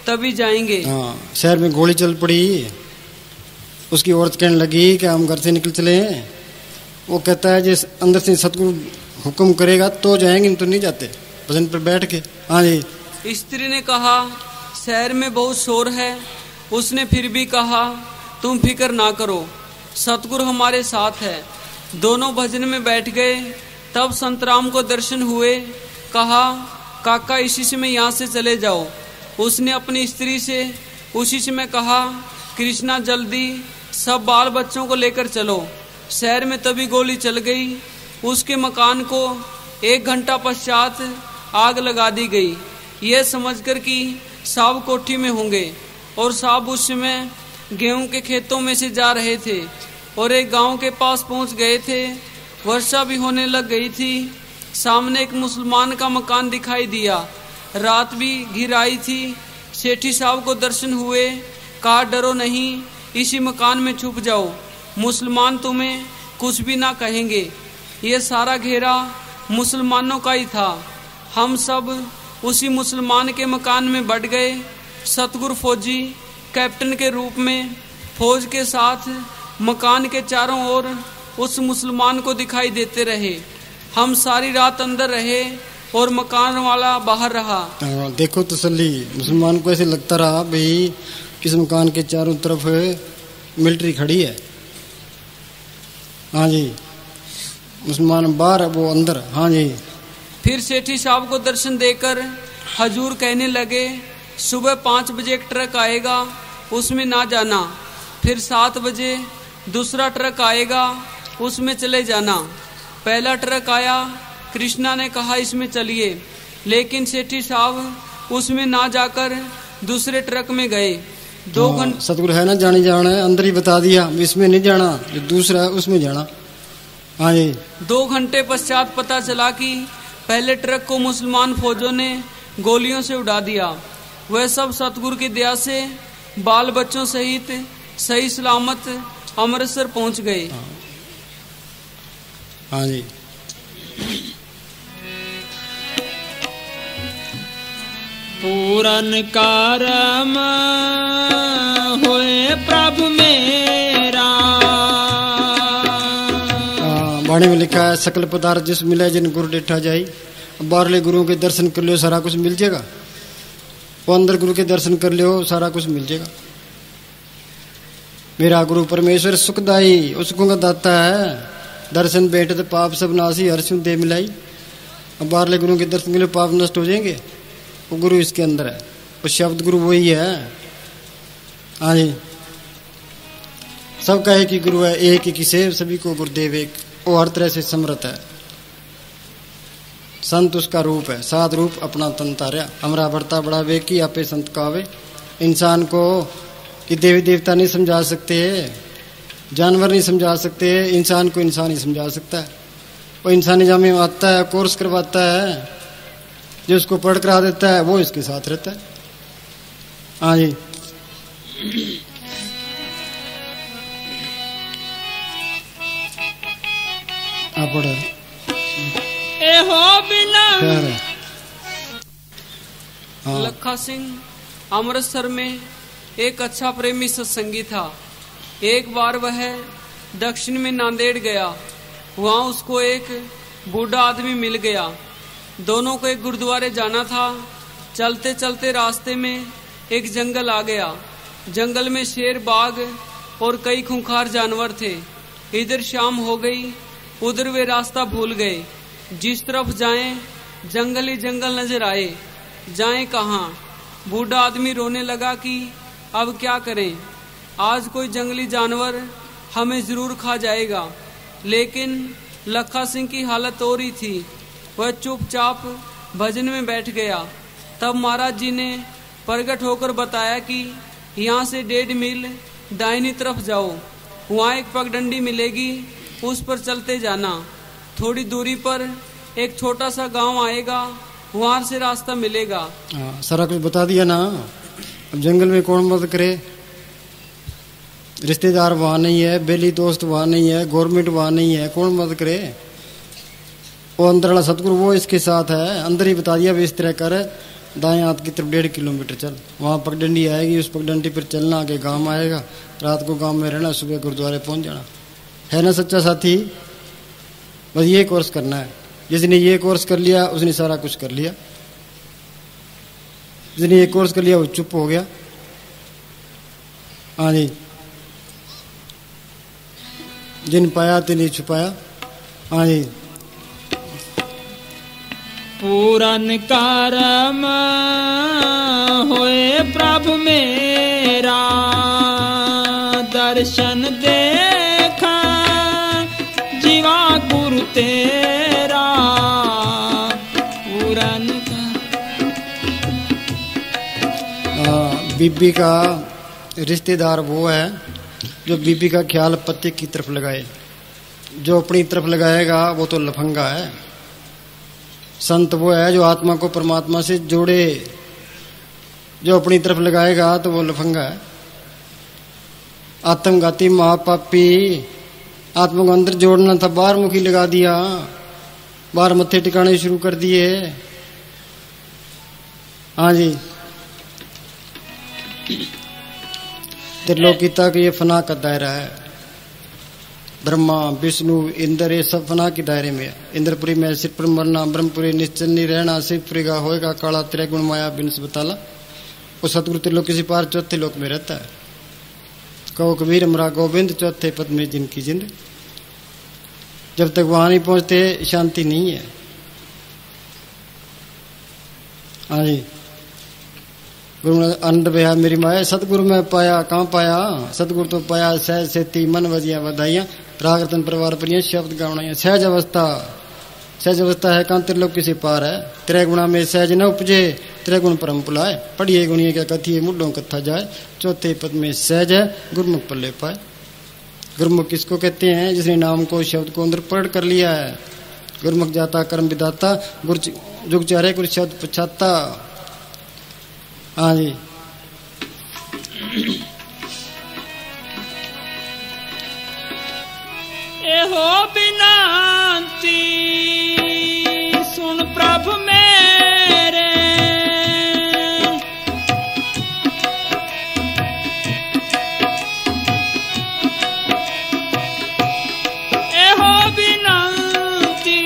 तभी जाएंगे। हाँ, शहर में गोली चल पड़ी। उसकी औरत कहने लगी कि हम घर से निकल चले। वो कहता है जिस अंदर से सतगुरु हुक्म करेगा तो जाएंगे, नहीं तो नहीं जाते, भजन पर बैठ के। हाँ जी, स्त्री ने कहा शहर में बहुत शोर है। उसने फिर भी कहा तुम फिक्र ना करो, सतगुरु हमारे साथ है। दोनों भजन में बैठ गए। तब संतराम को दर्शन हुए। कहा काका इसी समय यहाँ से चले जाओ। उसने अपनी स्त्री से उसी समय कहा कृष्णा जल्दी सब बाल बच्चों को लेकर चलो। शहर में तभी गोली चल गई। उसके मकान को 1 घंटा पश्चात आग लगा दी गई। यह समझकर कि साहब कोठी में होंगे। और साहब उस समय गेहूं के खेतों में से जा रहे थे और एक गांव के पास पहुंच गए थे। वर्षा भी होने लग गई थी। सामने एक मुसलमान का मकान दिखाई दिया। रात भी घिर आई थी। सेठी साहब को दर्शन हुए। कहा, डरो नहीं, इसी मकान में छुप जाओ, मुसलमान तुम्हें कुछ भी ना कहेंगे। ये सारा घेरा मुसलमानों का ही था। हम सब उसी मुसलमान के मकान में बढ़ गए। सतगुरु फौजी कैप्टन के रूप में फौज के साथ मकान के चारों ओर उस मुसलमान को दिखाई देते रहे। हम सारी रात अंदर रहे और मकान वाला बाहर रहा। देखो तसल्ली, मुसलमान को ऐसे लगता रहा भाई इस मकान के चारों तरफ मिलिट्री खड़ी है। हाँ जी, मुसलमान बाहर, वो अंदर। हाँ जी। फिर सेठी साहब को दर्शन देकर हजूर कहने लगे, सुबह 5 बजे एक ट्रक आएगा, उसमें ना जाना। फिर 7 बजे दूसरा ट्रक आएगा, उसमें चले जाना। पहला ट्रक आया, कृष्णा ने कहा इसमें चलिए, लेकिन सेठी साहब उसमें ना जाकर दूसरे ट्रक में गए। 2 घंटे सतगुरु है ना, जानी जाना है, अंदर ही बता दिया इसमें नहीं जाना, जो दूसरा है उसमें जाना। हाँ जी। 2 घंटे पश्चात पता चला कि पहले ट्रक को मुसलमान फौजों ने गोलियों से उड़ा दिया। वह सब सतगुरु की दया से बाल बच्चों सहित सही सलामत अमृतसर पहुंच गए। हाँ जी। पूरन करम होए प्रभु मेरा। बाणी में लिखा है, सकल पदार्थ जिस मिले जिन गुरु डिठा जाई। बाहरले गुरुओं के दर्शन कर लियो, सारा कुछ मिल जाएगा। वो अंदर गुरु के दर्शन कर लियो, सारा कुछ मिल जाएगा। मेरा गुरु परमेश्वर सुखदाई, उसको का दाता है। दर्शन बैठे तो पाप सब नासी, हर्ष दे मिलाई। अब बाहरले गुरु के दर्शन के लिए पाप नष्ट हो जाएंगे। वो गुरु इसके अंदर है, वो शब्द गुरु वही है। हाँ जी। सबका एक ही गुरु है, एक ही किसे सभी को गुरुदेव एक। वो हर तरह से समर्थ है। संत उसका रूप है, 7 रूप अपना तन तार्या। हमरा बढ़ता बड़ा वे की आपे संत कावे। इंसान को कि देवी देवता नहीं समझा सकते, जानवर नहीं समझा सकते, इंसान को इंसान ही समझा सकता है। वो इंसानी जामे में आता है, कोर्स करवाता है, जो उसको पढ़ करा देता है वो इसके साथ रहता है। हाँ जी। आप पढ़ो। ए हो बिना हाँ। लखा सिंह अमृतसर में एक अच्छा प्रेमी सत्संगी था। एक बार वह दक्षिण में नांदेड़ गया। वहां उसको एक बूढ़ा आदमी मिल गया। दोनों को एक गुरुद्वारे जाना था। चलते चलते रास्ते में एक जंगल आ गया। जंगल में शेर, बाघ और कई खूंखार जानवर थे। इधर शाम हो गई, उधर वे रास्ता भूल गए। जिस तरफ जाएं जंगल ही जंगल नजर आए, जाएं कहाँ। बूढ़ा आदमी रोने लगा कि अब क्या करें, आज कोई जंगली जानवर हमें जरूर खा जाएगा। लेकिन लखा सिंह की हालत और ही थी। वह चुपचाप भजन में बैठ गया। तब महाराज जी ने प्रकट होकर बताया कि यहाँ से 1.5 मील दाहिनी तरफ जाओ, वहाँ एक पगडंडी मिलेगी, उस पर चलते जाना। थोड़ी दूरी पर एक छोटा सा गांव आएगा, वहां से रास्ता मिलेगा। सारा कुछ बता दिया ना। अब जंगल में कौन मदद करे, रिश्तेदार वहाँ नहीं है, बेली दोस्त वहाँ नहीं है, गवर्नमेंट वहाँ नहीं है, कौन मदद करे। वो अंदर वाला सतगुरु वो इसके साथ है। अंदर ही बता दिया इस तरह कर, दाएं हाथ की तरफ 1.5 किलोमीटर चल, वहाँ पगडंडी आएगी, उस पगडंडी पर चलना, आगे गांव आएगा, रात को गांव में रहना, सुबह गुरुद्वारे पहुंच जाना। है ना सच्चा साथी। बस ये कोर्स करना है। जिसने ये कोर्स कर लिया उसने सारा कुछ कर लिया। जिसने ये कोर्स कर लिया वो चुप हो गया। हाँ जी। जिन पाया तिन्हें छुपाया। हाँ जी। पूरन करम होए प्रभु मेरा, दर्शन देखा जीवा गुरु तेरा। पूरन बीबी का रिश्तेदार वो है जो बीबी का ख्याल पति की तरफ लगाए। जो अपनी तरफ लगाएगा वो तो लफंगा है। संत वो है जो आत्मा को परमात्मा से जोड़े। जो अपनी तरफ लगाएगा तो वो लफंगा है। आत्मघाती महापापी आत्मा को अंदर जोड़ना था, बाहर मुखी लगा दिया, बाहर मत्थे टिकाने शुरू कर दिए। हाँ जी, त्रिलोकिता का ये फना का दायरा है। ब्रह्मा विष्णु इंद्र ये सब फना के दायरे में है। इंद्रपुरी में सिर पर मरना, ब्रह्मपुरी निश्चल नहीं रहना, शिवपुरी का होएगा काला त्रिगुण माया बिन्स बताला। वो सतगुरु त्रिलोक किसी पार चौथे लोक में रहता है। कहो कबीर मरा गोविंद चौथे पद में जिनकी जिंद। जब तक वहां नहीं पहुंचते शांति नहीं है। हाँ जी, गुरु आनंद भैया मेरी माया सतगुरु में पाया, कहाँ पाया? सतगुरु तो पाया सहज सेती मन वजिया बधाइयां, राग रतन परिवार प्रिय शब्द गावनाइया। सहज अवस्था, सहज अवस्था है कहाँ? त्रिलोक किसी पार है। त्रै गुणा में सहज न उपजे, त्रै गुण परम पुलाए। पढ़िए गुणिये क्या कथिए मुड्ढों कथा जाए, चौथे पद में सहज है गुरुमुख पल्ले पाए। गुरुमुख किसको कहते हैं? जिसने नाम को शब्द को अंदर प्रकट कर लिया है। गुरुमुख जाता कर्म विदाता, गुरु जुग चारे गुरु शब्द पछाता। हाँ जी, एहो बिनाती सुन प्रभु मेरे, एहो बिनाती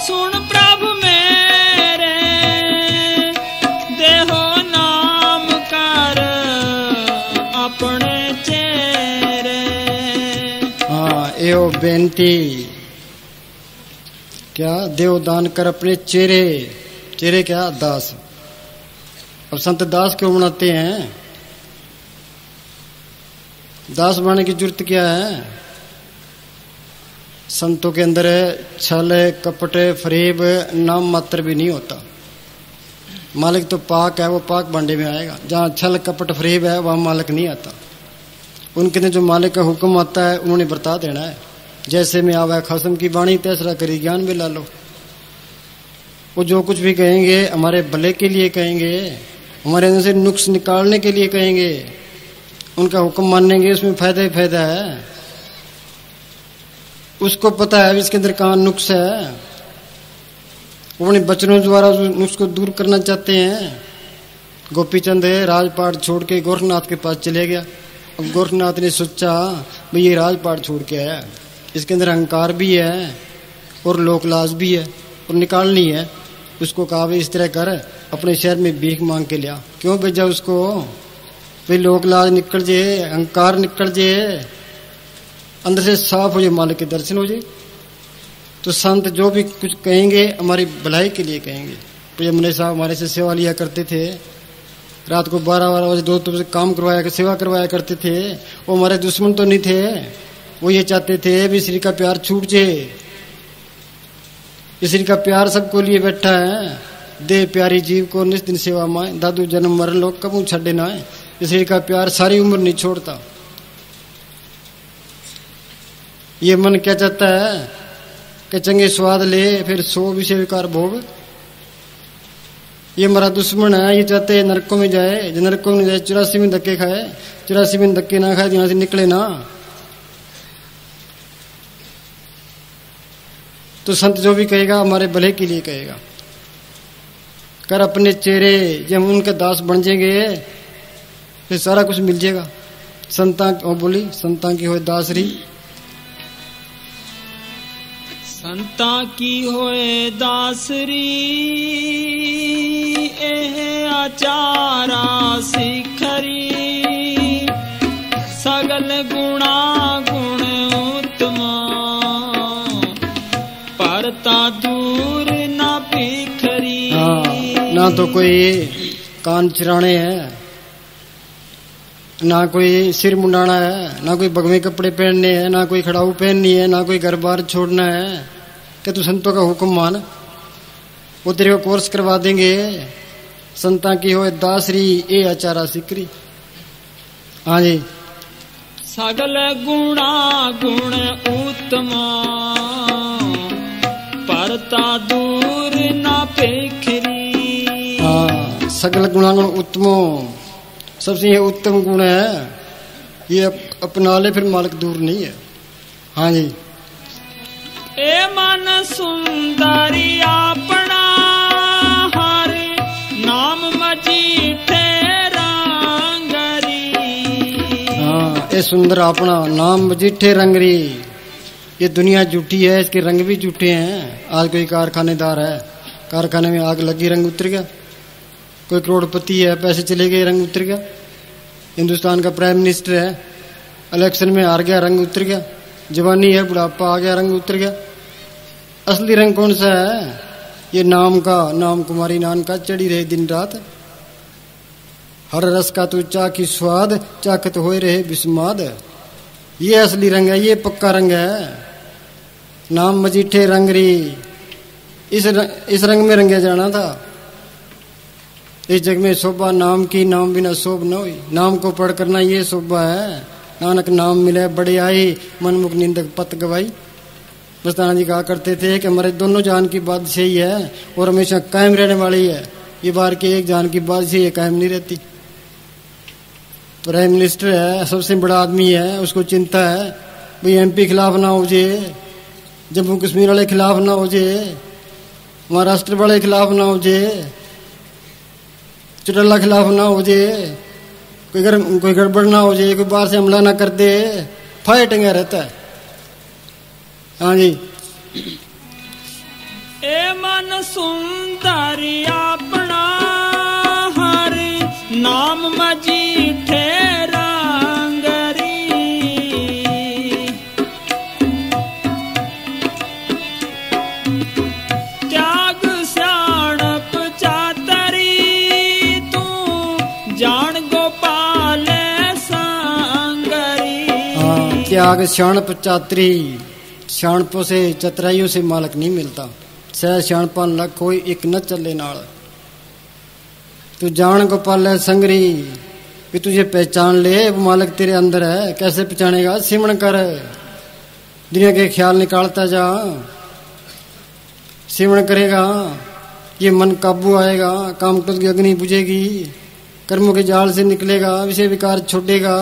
सुन प्रभु मेरे, देहो नाम कर अपने चेहरे। एहो बेनती क्या? देवदान कर अपने चेहरे। चेहरे क्या? दास। अब संत दास क्यों बनाते हैं? दास बनाने की जरूरत क्या है? संतों के अंदर छल कपट फरेब नाम मात्र भी नहीं होता। मालिक तो पाक है, वो पाक भांडे में आएगा। जहाँ छल कपट फरेब है वहां मालिक नहीं आता। उनके ने जो मालिक का हुक्म आता है उन्होंने बता देना है। जैसे में आवा खसम की वाणी तैसरा करी ज्ञान में ला लो। वो जो कुछ भी कहेंगे हमारे भले के लिए कहेंगे, हमारे अंदर से नुक्स निकालने के लिए कहेंगे। उनका हुक्म मानेंगे उसमें फायदा ही फायदा है। उसको पता है इसके अंदर कहाँ नुक्स है। वो अपने बचनों द्वारा उस नुक्स को दूर करना चाहते हैं। गोपीचंद राजपाट छोड़ के गोरखनाथ के पास चले गया। अब गोरखनाथ ने सोचा भाई ये राजपाट छोड़ के आया, इसके अंदर अहंकार भी है और लोकलाज भी है और निकालनी है। उसको कहा भाई इस तरह कर, अपने शहर में भीख मांग के लिया। क्यों भेजा उसको? भाई लोकलाज निकल जाए, अहंकार निकल जाए, अंदर से साफ हो जाए, मालिक के दर्शन हो जाए। तो संत जो भी कुछ कहेंगे हमारी भलाई के लिए कहेंगे। तो यमुने साहब हमारे से सेवा लिया करते थे। रात को 12-12 बजे 2 बजे काम करवाया, सेवा करवाया करते थे। वो हमारे दुश्मन तो नहीं थे। वो ये चाहते थे भी श्री का प्यार छूट जाए। श्री का प्यार सबको लिए बैठा है। दे प्यारी जीव को निस दिन सेवा माए, दादू जन्म मर लोग कबू छड़े ना है। श्री का प्यार सारी उम्र नहीं छोड़ता। ये मन क्या चाहता है कि चंगे स्वाद ले फिर 100 विषय विकार भोग। ये हमारा दुश्मन है। ये चाहते हैं नरकों में जाए, जो नरकों में जाए 84 में धक्के खाए, 84 में धक्के ना खाए, यहाँ से निकले ना। तो संत जो भी कहेगा हमारे भले के लिए कहेगा। कर अपने चेहरे, जब उनके दास बन जाएंगे फिर सारा कुछ मिल जाएगा। संता बोली संता की होए दासरी, संता की होए दासरी, एह आचारा शिखरी, सगल गुणा गुण उत्तमा, परता दूर ना बिखरी। ना तो कोई कान चिराने है, ना कोई सिर मुंडाना है, ना कोई बगवे कपड़े पहनने हैं, ना कोई खड़ाऊ पहननी है, ना कोई घर बार छोड़ना है। कि तू संतों का हुक्म मान, वो तेरे को कोर्स करवा देंगे। संता की होए दासरी ए आचारा सिकरी। हाँ जी। सगल गुणा गुण उत्तमा परता दूर ना पेखरी। हाँ, सगल गुणागुण उत्तमो, सबसे ये उत्तम गुण है, ये अपना ले फिर मालिक दूर नहीं है। हाँ जी। ए मन सुंदरी अपना हर नाम मजीठे रंगरी। हाँ, ए सुंदर अपना नाम मजीठे रंगरी। ये दुनिया झूठी है, इसके रंग भी झूठे हैं। आज कोई कारखानेदार है, कारखाने में आग लगी, रंग उतर गया। कोई करोड़पति है, पैसे चले गए, रंग उतर गया। हिंदुस्तान का प्राइम मिनिस्टर है, इलेक्शन में हार गया, रंग उतर गया। जवानी है, बुढ़ापा आ गया, रंग उतर गया। असली रंग कौन सा है? ये नाम का, नाम कुमारी नान का चढ़ी रहे दिन रात। हर रस का तू चाखी स्वाद, चाखत होए रहे विस्माद। ये असली रंग है, ये पक्का रंग है। नाम मजीठे रंगरी, इस रंग में रंगे जाना था। इस जग में शोभा नाम की, नाम बिना शोभ न हुई। नाम को पढ़ करना ये शोभा है। नानक नाम मिले बड़े आई, मनमुख निंदक पत गवाई। मस्ताना जी कहा करते थे कि हमारे दोनों जान की बात सही है और हमेशा कायम रहने वाली है। ये बार के एक जान की बात सही है, कायम नहीं रहती। प्राइम मिनिस्टर है, सबसे बड़ा आदमी है, उसको चिंता है भाई एमपी खिलाफ ना हो जाए, जम्मू कश्मीर वाले खिलाफ ना हो जाए, महाराष्ट्र वाले खिलाफ ना हो जाए, चुटल्ला खिलाफ ना हो जाए, कोई गड़बड़ ना हो जाए, कोई बाहर से हमला ना कर दे। फाइटिंग रहता है। हाँ जी। ए मन सुंदरी अपना हर नाम मजीठे रंगरी। त्याग स्याणप चातरी तू जान गोपाल संगरी। हाँ, त्याग स्याणप चातरी। सियाणपों से, चतराइयों से मालक नहीं मिलता। सह सियाणपन लग कोई एक न चले नाल। तू जान गोपाल है संगरी, भी तुझे पहचान ले, वो मालक तेरे अंदर है। कैसे पहचानेगा? सिमरण कर, दुनिया के ख्याल निकालता जा। सिमरण करेगा, ये मन काबू आएगा, काम क्रोध की अग्नि बुझेगी, कर्मों के जाल से निकलेगा, विषय विकार छोड़ेगा।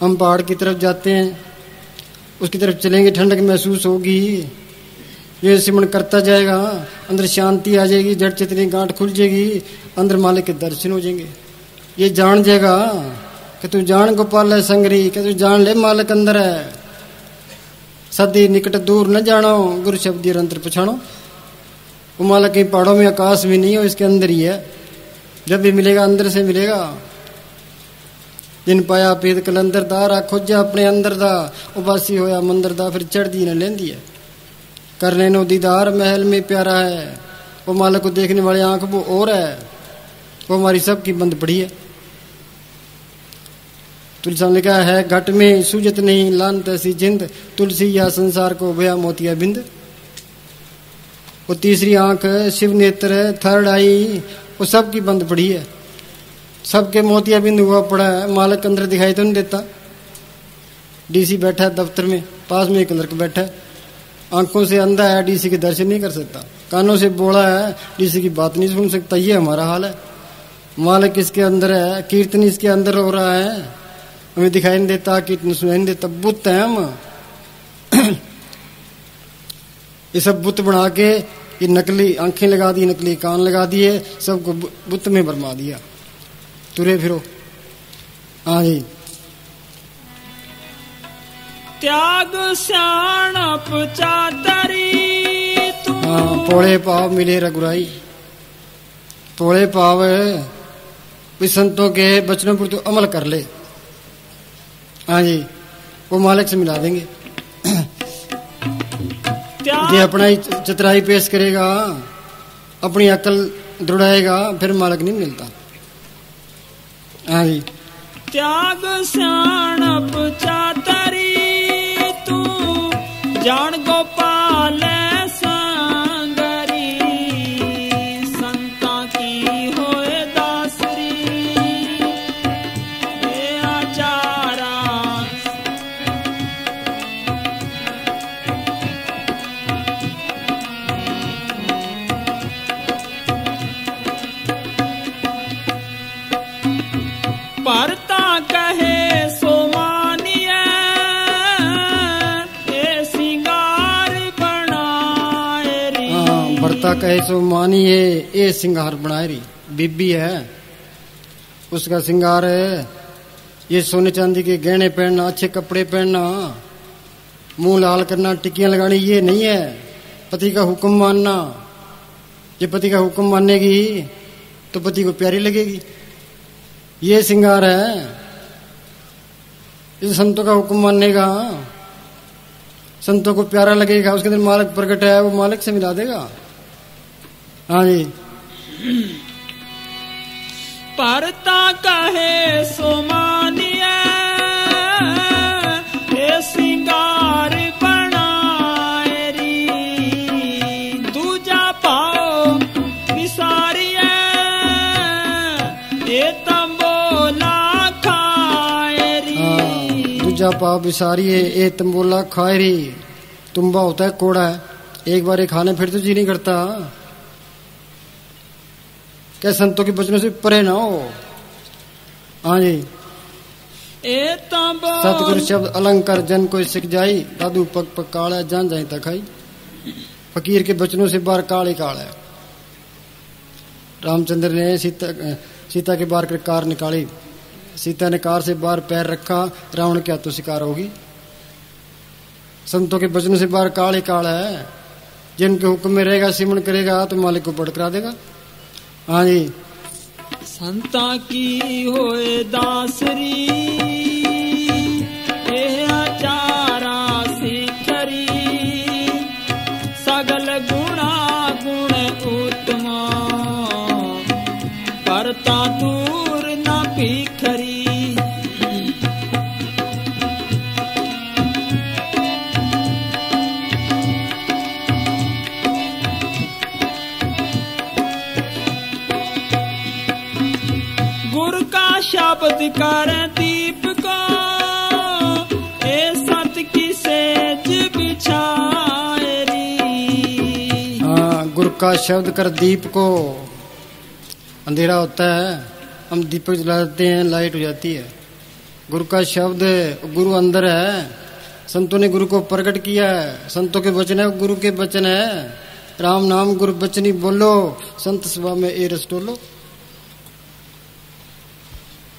हम पहाड़ की तरफ जाते हैं, उसकी तरफ चलेंगे, ठंडक महसूस होगी। ये सिमरण करता जाएगा, अंदर शांति आ जाएगी, जड़ चेतनी गांठ खुल जाएगी, अंदर मालिक के दर्शन हो जाएंगे। ये जान जाएगा कि तू जान गोपाल है संगरी, कि तू जान ले मालिक अंदर है। सदी निकट दूर न जानो, गुरु शब्द अंतर पछाणो। वो मालिक कहीं पहाड़ों में, आकाश में नहीं हो, इसके अंदर ही है। जब भी मिलेगा अंदर से मिलेगा। जिन पाया पेद कलंदर दा, रा खोजा अपने अंदर दा, उबासी होया मंदिर दा, फिर चढ़ दी न लेंदी है। करने नो दीदार महल में प्यारा है, वो मालिक को देखने वाली आंख वो और है, वो हमारी सबकी बंद पड़ी है। तुलसी ने लिखा है, घट में सूजत नहीं लानत सी जिंद, तुलसी या संसार को भया मोतिया बिंद। वो तीसरी आंख शिव नेत्र, थर्ड आई, वो सबकी बंद पड़ी है। सबके मोतिया बिंद हुआ पड़ा है, मालिक अंदर दिखाई तो नहीं देता। डीसी बैठा है दफ्तर में, पास में एक क्लर्क बैठा है, आंखों से अंधा है, डीसी के दर्शन नहीं कर सकता। कानों से बोला है, डीसी की बात नहीं सुन सकता। ये हमारा हाल है। मालिक इसके अंदर है, कीर्तन इसके अंदर हो रहा है, हमें दिखाई नहीं देता, कीर्तन सुनाई नहीं देता। बुत है हम। ये सब बुत बना के, ये नकली आंखें लगा दी, नकली कान लगा दिए, सबको बुत में भरमा दिया। तुरे फिरो। हाँ जी। त्याग स्याणप चातरी तू। हाँ, पोले पाव मिले रघुराई। पोले पाव भी संतों के बचनों पर तू अमल कर ले। हाँ जी, वो मालिक से मिला देंगे। ये अपना ही चतुराई पेश करेगा, अपनी अकल दृढ़ाएगा, फिर मालिक नहीं मिलता। हाँ जी। त्याग स्याणप चातरी तू जान गोपाल संगरी। संता की परता कहे सो मानिए ये सिंगार बनाए री। भरता कहे सो मानिए ये सिंगार बनाए री। बीबी है उसका सिंगार है ये सोने चांदी के गहने पहनना, अच्छे कपड़े पहनना, मुंह लाल करना, टिकियां लगानी, ये नहीं है। पति का हुक्म मानना, ये पति का हुक्म मानेगी तो पति को प्यारी लगेगी, ये सिंगार है। इस संतों का हुक्म मानेगा, संतों को प्यारा लगेगा, उसके अंदर मालिक प्रकट है, वो मालिक से मिला देगा। हाँ जी। परता कहे सो मानिए ये सिंगार बनाए री। दूजा पाओ विसारिए ये तंबोला खाए री। दूजा पाओ विसारिए ये तंबोला खाए री। तुम्बा होता है कोड़ा है, एक बार ये खाने फिर तो जी नहीं करता। क्या संतों के वचनों से परे ना हो। हाँ जी। सतगुरु शब्द अलंकार जन कोई सिख जाई, दादू पग पग काला जान जाए तक आई। फकीर के वचनों से बार काले काल है। रामचंद्र ने सीता के बार कर कार निकाली, सीता ने कार से बाहर पैर रखा, रावण के हाथों शिकार होगी। संतों के वचनों से बार काले काल है। जिनके हुक्म में रहेगा, सिमरण करेगा तो मालिक को बड़ करा देगा। हाँ जी। संता की होए दासरी ये आचारा सिखरी। सगल गुणा गुण उत्तम करता दूर न भिखरी। शब्द कर दीप को ए सत की सेज बिछाए री। हाँ, गुरु का शब्द कर दीप को। अंधेरा होता है, हम दीपक जला देते हैं, लाइट हो जाती है। गुरु का शब्द, गुरु अंदर है। संतों ने गुरु को प्रकट किया है। संतों के वचन है, गुरु के वचन है। राम नाम गुरु बचनी बोलो, संत सभा में ए रस टोलो।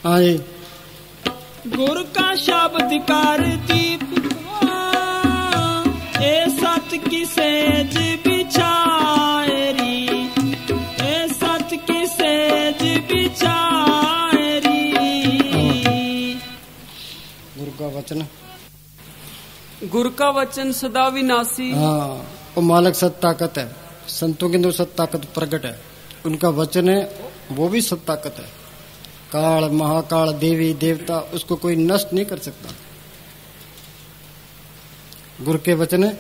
हाँ जी। गुरु का शब्द कर दीप ए सत की सेज बिछाए री। ए सत की सेज बिछाए री। गुरु का वचन, गुरु का वचन सदा विनाशी। हाँ, वो मालक सत ताकत है। संतों के अंदर सत ताकत प्रकट है। उनका वचन है, वो भी सत ताकत है। काल महाकाल देवी देवता उसको कोई नष्ट नहीं कर सकता। गुरु के वचन है,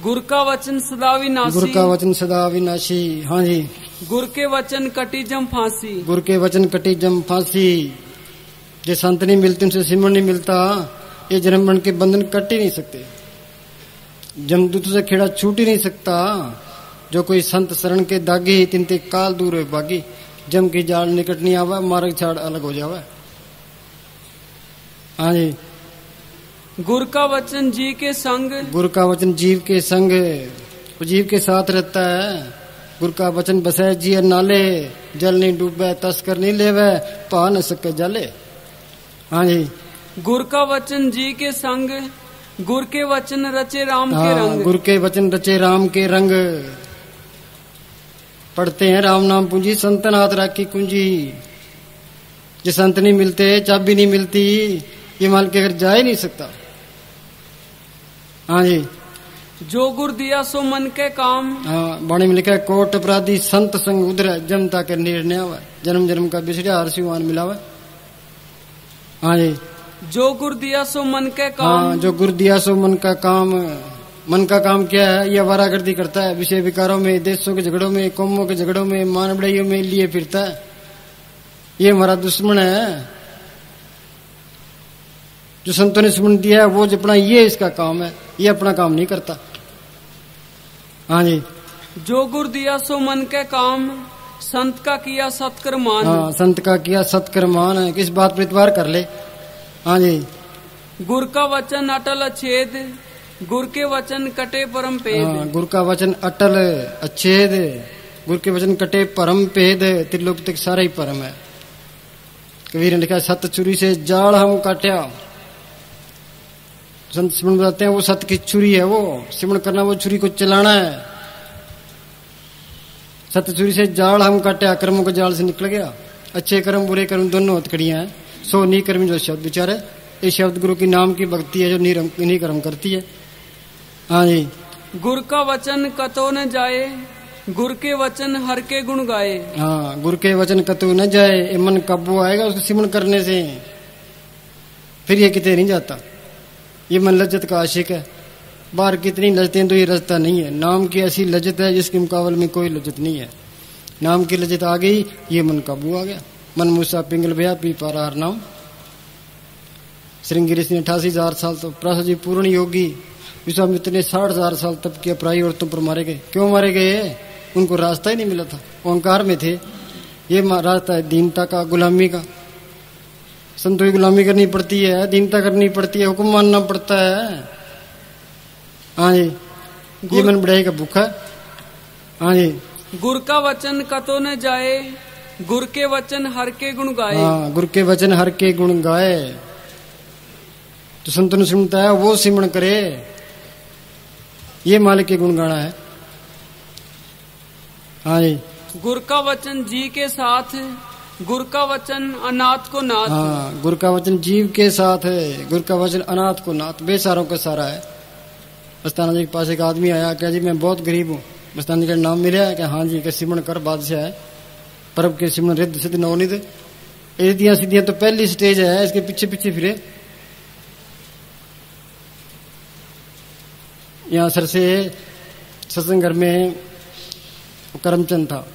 गुरु का वचन सदा विनाशी। गुरु का वचन सदा विनाशी। हाँ जी। गुरु के वचन कटी जम फांसी। गुरु के वचन कटी जम फांसी। जो संत नहीं मिलते उनसे सिमरण नहीं मिलता, ये जन्म मरण के बंधन कट ही नहीं सकते। जमदूत से खेड़ा छूट ही नहीं सकता। जो कोई संत शरण के दागी, तिनते काल दूर है बागी। जम की जाल निकट नहीं आवा, मार्ग छाड़ अलग हो जावा। हाँ जी। गुरु का वचन जी के संग। गुरु का वचन जीव के संग, वो जीव के साथ रहता है। गुरु का वचन बसे जी नाले, जल नहीं डूबे तस्कर नहीं लेवे, पा न सके जाले। हाँ जी। गुरु का वचन जी के संग, गुरु के वचन रचे राम के रंग। गुरु के वचन रचे राम के रंग। पढ़ते हैं राम नाम पूंजी, संतन हाथ राखी कुंजी। जो संत नहीं मिलते, चाबी नहीं मिलती, ये माल के घर जा ही नहीं सकता। हाँ जी। जो गुरु दिया सो मन के काम। हाँ, वाणी में लिखा है, कोट अपराधी संत संग उधर, जनता के निर्णय हुआ, जन्म जन्म का बिछड़ा हर शिवान मिला हुआ। हाँ जी। जो गुरु दिया सो मन के काम। हाँ, जो गुरु दिया सो मन का काम। मन का काम क्या है? ये आवारागर्दी करता है, विषय विकारों में, देशों के झगड़ों में, कौमों के झगड़ों में, मान बढ़ाइयों में लिए फिरता है। ये हमारा दुश्मन है। जो संतों ने सुमन दिया है वो जपना, ये इसका काम है। ये अपना काम नहीं करता। हाँ जी। जो गुरु दिया सो मन के काम, संत का किया सत्कर्मान। हाँ, संत का किया सत्कर्मान है, किस बात पर इतबार कर ले। हाँ जी। गुर का वचन अटल अच्छेद, गुर के वचन कटे परम पेद। हाँ, गुर का वचन अटल अच्छेद, गुर के वचन कटे परम पेद, त्रिलोक तक सारा ही परम है। कबीर ने लिखा सत छुरी से जाल हम काट्या। संत सिमरन बताते हैं वो सत की छुरी है, वो सिमरन करना, वो छुरी को चलाना है। सत छुरी से जाल हम काट्या, कर्मों के जाल से निकल गया। अच्छे कर्म बुरे कर्म दोनों हथकड़ियां हैं। सो नी कर्म जो शब्द विचार है, ये शब्द गुरु की नाम की भक्ति है जो नी कर्म करती है। हाँ जी। गुर का वचन कतो न जाए, गुर के वचन हर के गुण गाए। हाँ, गुर के वचन कतो न जाए, ये मन काबू आएगा उसको सिमरन करने से, फिर ये कितने नहीं जाता। ये मन लज्जत का आशिक है, बाहर कितनी लज्जतें तो ये रजता नहीं है। नाम की ऐसी लज्जत है जिसके मुकाबले में कोई लज्जत नहीं है। नाम की लज्जत आ गई, ये मन काबू आ गया। मन मूसा पिंगल भया पी पारा हर नाम। श्रृंगी ऋषि ने 88,000 साल तो प्रसाद जी पूर्ण योगी विश्वामित्र ने 60,000 साल तप किया, पराई औरतों पर मारे गए। क्यों मारे गए? उनको रास्ता ही नहीं मिला था, अहंकार में थे। ये रास्ता है दीनता का, गुलामी का। संतों की गुलामी करनी पड़ती है, दीनता करनी पड़ती है, हुक्म मानना पड़ता है। हाँ जी। ये मन बढ़ाई का भूखा। हाँ जी। गुर का वचन कतो न जाए, गुर के वचन हर के गुण गाए। हाँ, गुर के वचन हर के गुण गाए। तो संतों ने सुनता है वो सिमरन करे, ये मालिक के गुण गाना है। हाँ जी। गुर का वचन जी के साथ, गुर का वचन अनाथ को नाथ। हाँ, गुर का वचन जीव के साथ है, गुर का वचन अनाथ को नाथ, बेसारों का सारा है। मस्ताना जी के पास एक आदमी आया, क्या जी मैं बहुत गरीब हूँ। मस्ताना जी का नाम मिला है, क्या हाँ जी, का सिमरन कर बादशाह है, परब के सिमरन रिद्ध सिद्ध नवनिध। रिद्धियां सिद्धियां तो पहली स्टेज है, इसके पीछे पीछे फिरे। यहाँ सर से सत्संग घर में करमचंद था,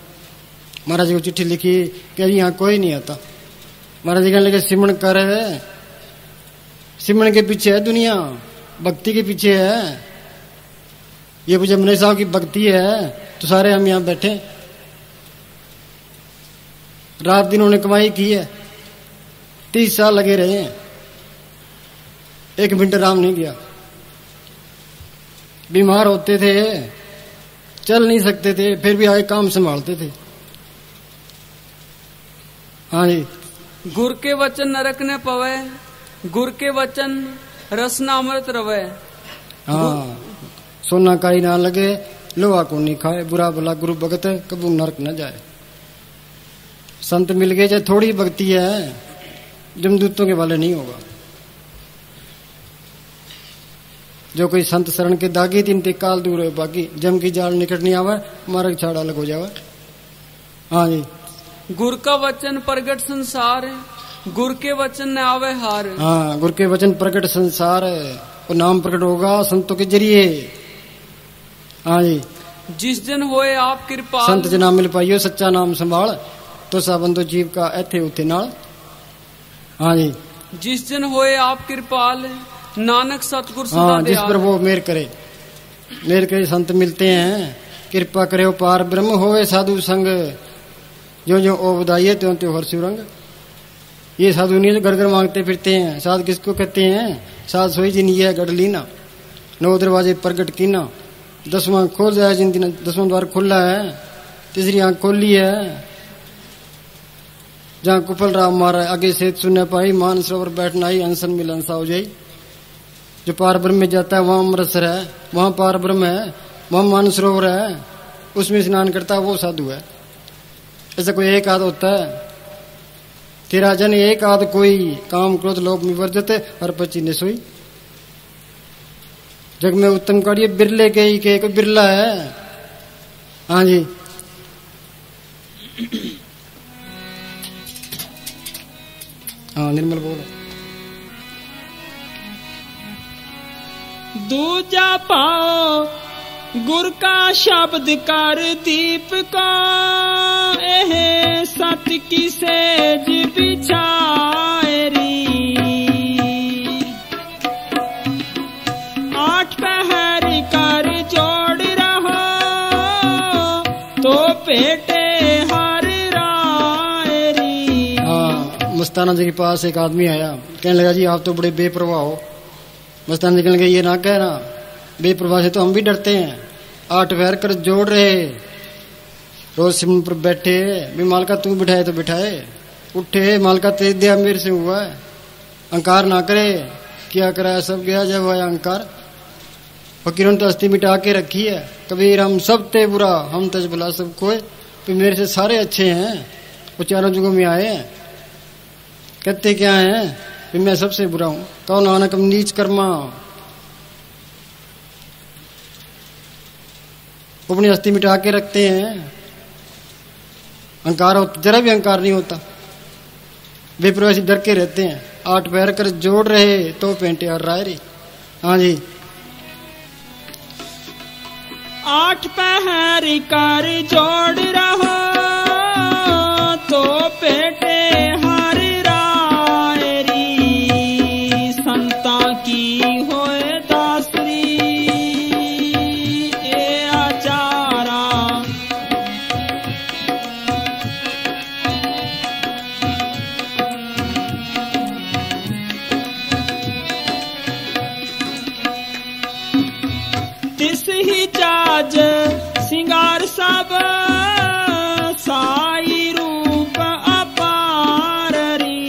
महाराज जी को चिट्ठी लिखी कि यहाँ कोई नहीं आता। महाराज जी कहने लगे सिमरन कर है, सिमरन के पीछे है दुनिया, भक्ति के पीछे है। ये मुझे मनीष साहब की भक्ति है तो सारे हम यहाँ बैठे। रात दिन उन्होंने कमाई की है, 30 साल लगे रहे हैं, एक मिनट आराम नहीं किया। बीमार होते थे, चल नहीं सकते थे, फिर भी आगे काम संभालते थे। हाँ जी। गुर के वचन नरक न पवे, गुर के वचन रसनामृत रवे। हाँ, सोना काई ना लगे, लोहा को नहीं खाए, बुरा भला गुरु भगत कबू नरक न जाए। संत मिल गए, चाहे थोड़ी भक्ति है, जमदूतों के वाले नहीं होगा। जो कोई संत शरण के दागी, तीन ते काल दूर है बाकी, जम की जाल निकट नहीं आवे, मार्ग छाड़ अलग हो जावे। हाँ जी। गुर का वचन प्रगट संसार, गुर के वचन न आवे हार। हाँ, गुर के वचन प्रकट संसार है, वो नाम प्रकट होगा संतों के जरिए। हाँ जी। जिस दिन होए आप कृपाल, संत जना मिल पाइयो सच्चा नाम संभाल, तो साबंदो जीव का ऐथे उथे नाल। हाँ जी। जिस दिन होए आप कृपाल, नानक सतगुर सदा हाँ, जिस दयाल। पर वो मेर करे, मेर करे संत मिलते हैं। कृपा करे पार ब्रह्म होवे साधु संग, जो जो ओ बधाइए त्यों त्यों हर शिवरंग। ये साधु नहीं जो घर घर मांगते फिरते हैं। साध किसको कहते हैं? साध सोई जिनी है गढ़ लीना, 9 दरवाजे प्रगट कीना। 10वां खोल जाए जिन दिन 10वां द्वार खुला है, तीसरी आंख खोली है। जहाँ कुफल राम मारा आगे से सुनने पाई, मान सरोवर बैठना ही अनसन मिलन सा हो जाई। जो पार ब्रह्म में जाता है वहां अमृतसर है, वहां पार ब्रह्म है, वहां मान सरोवर है, उसमें स्नान करता है वो साधु है। ऐसा कोई एक आध होता है? तेरा जन एक आध कोई, काम क्रोध लोभ में वर्जत हर पची ने सोई। जग में उत्तम काढ़िए बिरले के ही के, कोई बिरला है। हाँ जी। हाँ, निर्मल बोलो। दूजा पाओ गुर का शब्द कर दीप का, एह सत की सेज बिछाएरी। 8 पहर कर जोड़ रहो, तो पेटे हर मस्ताना जी के पास एक आदमी आया, कहने लगा जी आप तो बड़े बेपरवाह हो। मस्ताना जी कहने लगे ये ना कहना, बेपरवाह से तो हम भी डरते हैं। 8 पैर कर जोड़ रहे, रोज सिमन पर बैठे, भी मालका तू बिठाए तो बिठाए, उठे मालका तेज दिया मेरे से हुआ है, अहंकार ना करे, क्या कराया सब गया जब आया अहंकार। फकीरों ने तो अस्थि मिटा के रखी है, कबीर हम सब ते बुरा हम तज बुला सब कोई, तो मेरे से सारे अच्छे हैं, वो चारों जुगों में आए हैं। कहते क्या हैं कि मैं सबसे बुरा हूं, कहो नानक नीच कर्मा। अपनी अस्थि मिटा के रखते हैं, अहंकार होता जरा भी अहंकार नहीं होता, बेप्रवासी डर के रहते हैं। 8 पैर कर जोड़ रहे तो पेंटे और राय रे। हाँ जी 8 पैर कर जोड़ रहो तो पेटे हर रायरी, संता की होए दासरी ए आचारा। तिस ही चाज सिंगार सब साई रूप अपाररी,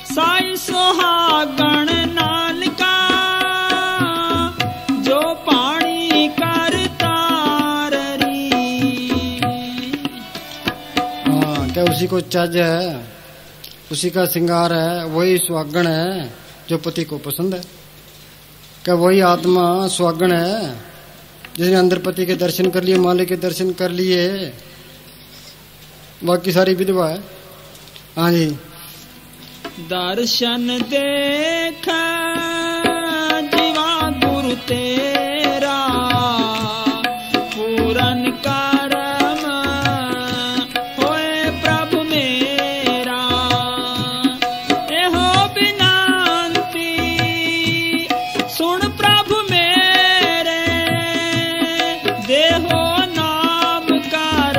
साई सुहागण नानका जो पानी कर ताररी। हाँ क्या उसी को चज है, उसी का श्रृंगार है, वही सुहागण है जो पति को पसंद है। क्या वही आत्मा सुहागण है जिसने अंदर पति के दर्शन कर लिए, मालिक के दर्शन कर लिए, बाकी सारी विधवा है। हाँ जी दर्शन देख जीवा गुरु तेरा, पूरन करम होए प्रभु मेरा। एहो बिनती सुन प्रभु मेरे, देहो नाम कर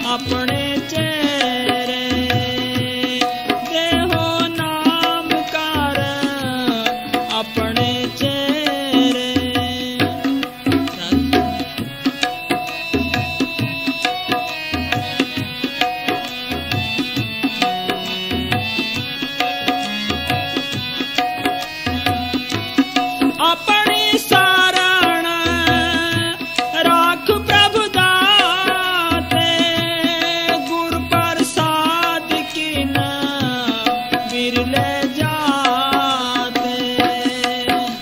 अपने चेहरे, देहो नाम कर अपने चेहरे। अपनी शरण राख प्रभु दाते, गुर प्रसाद की न बिरले जाते।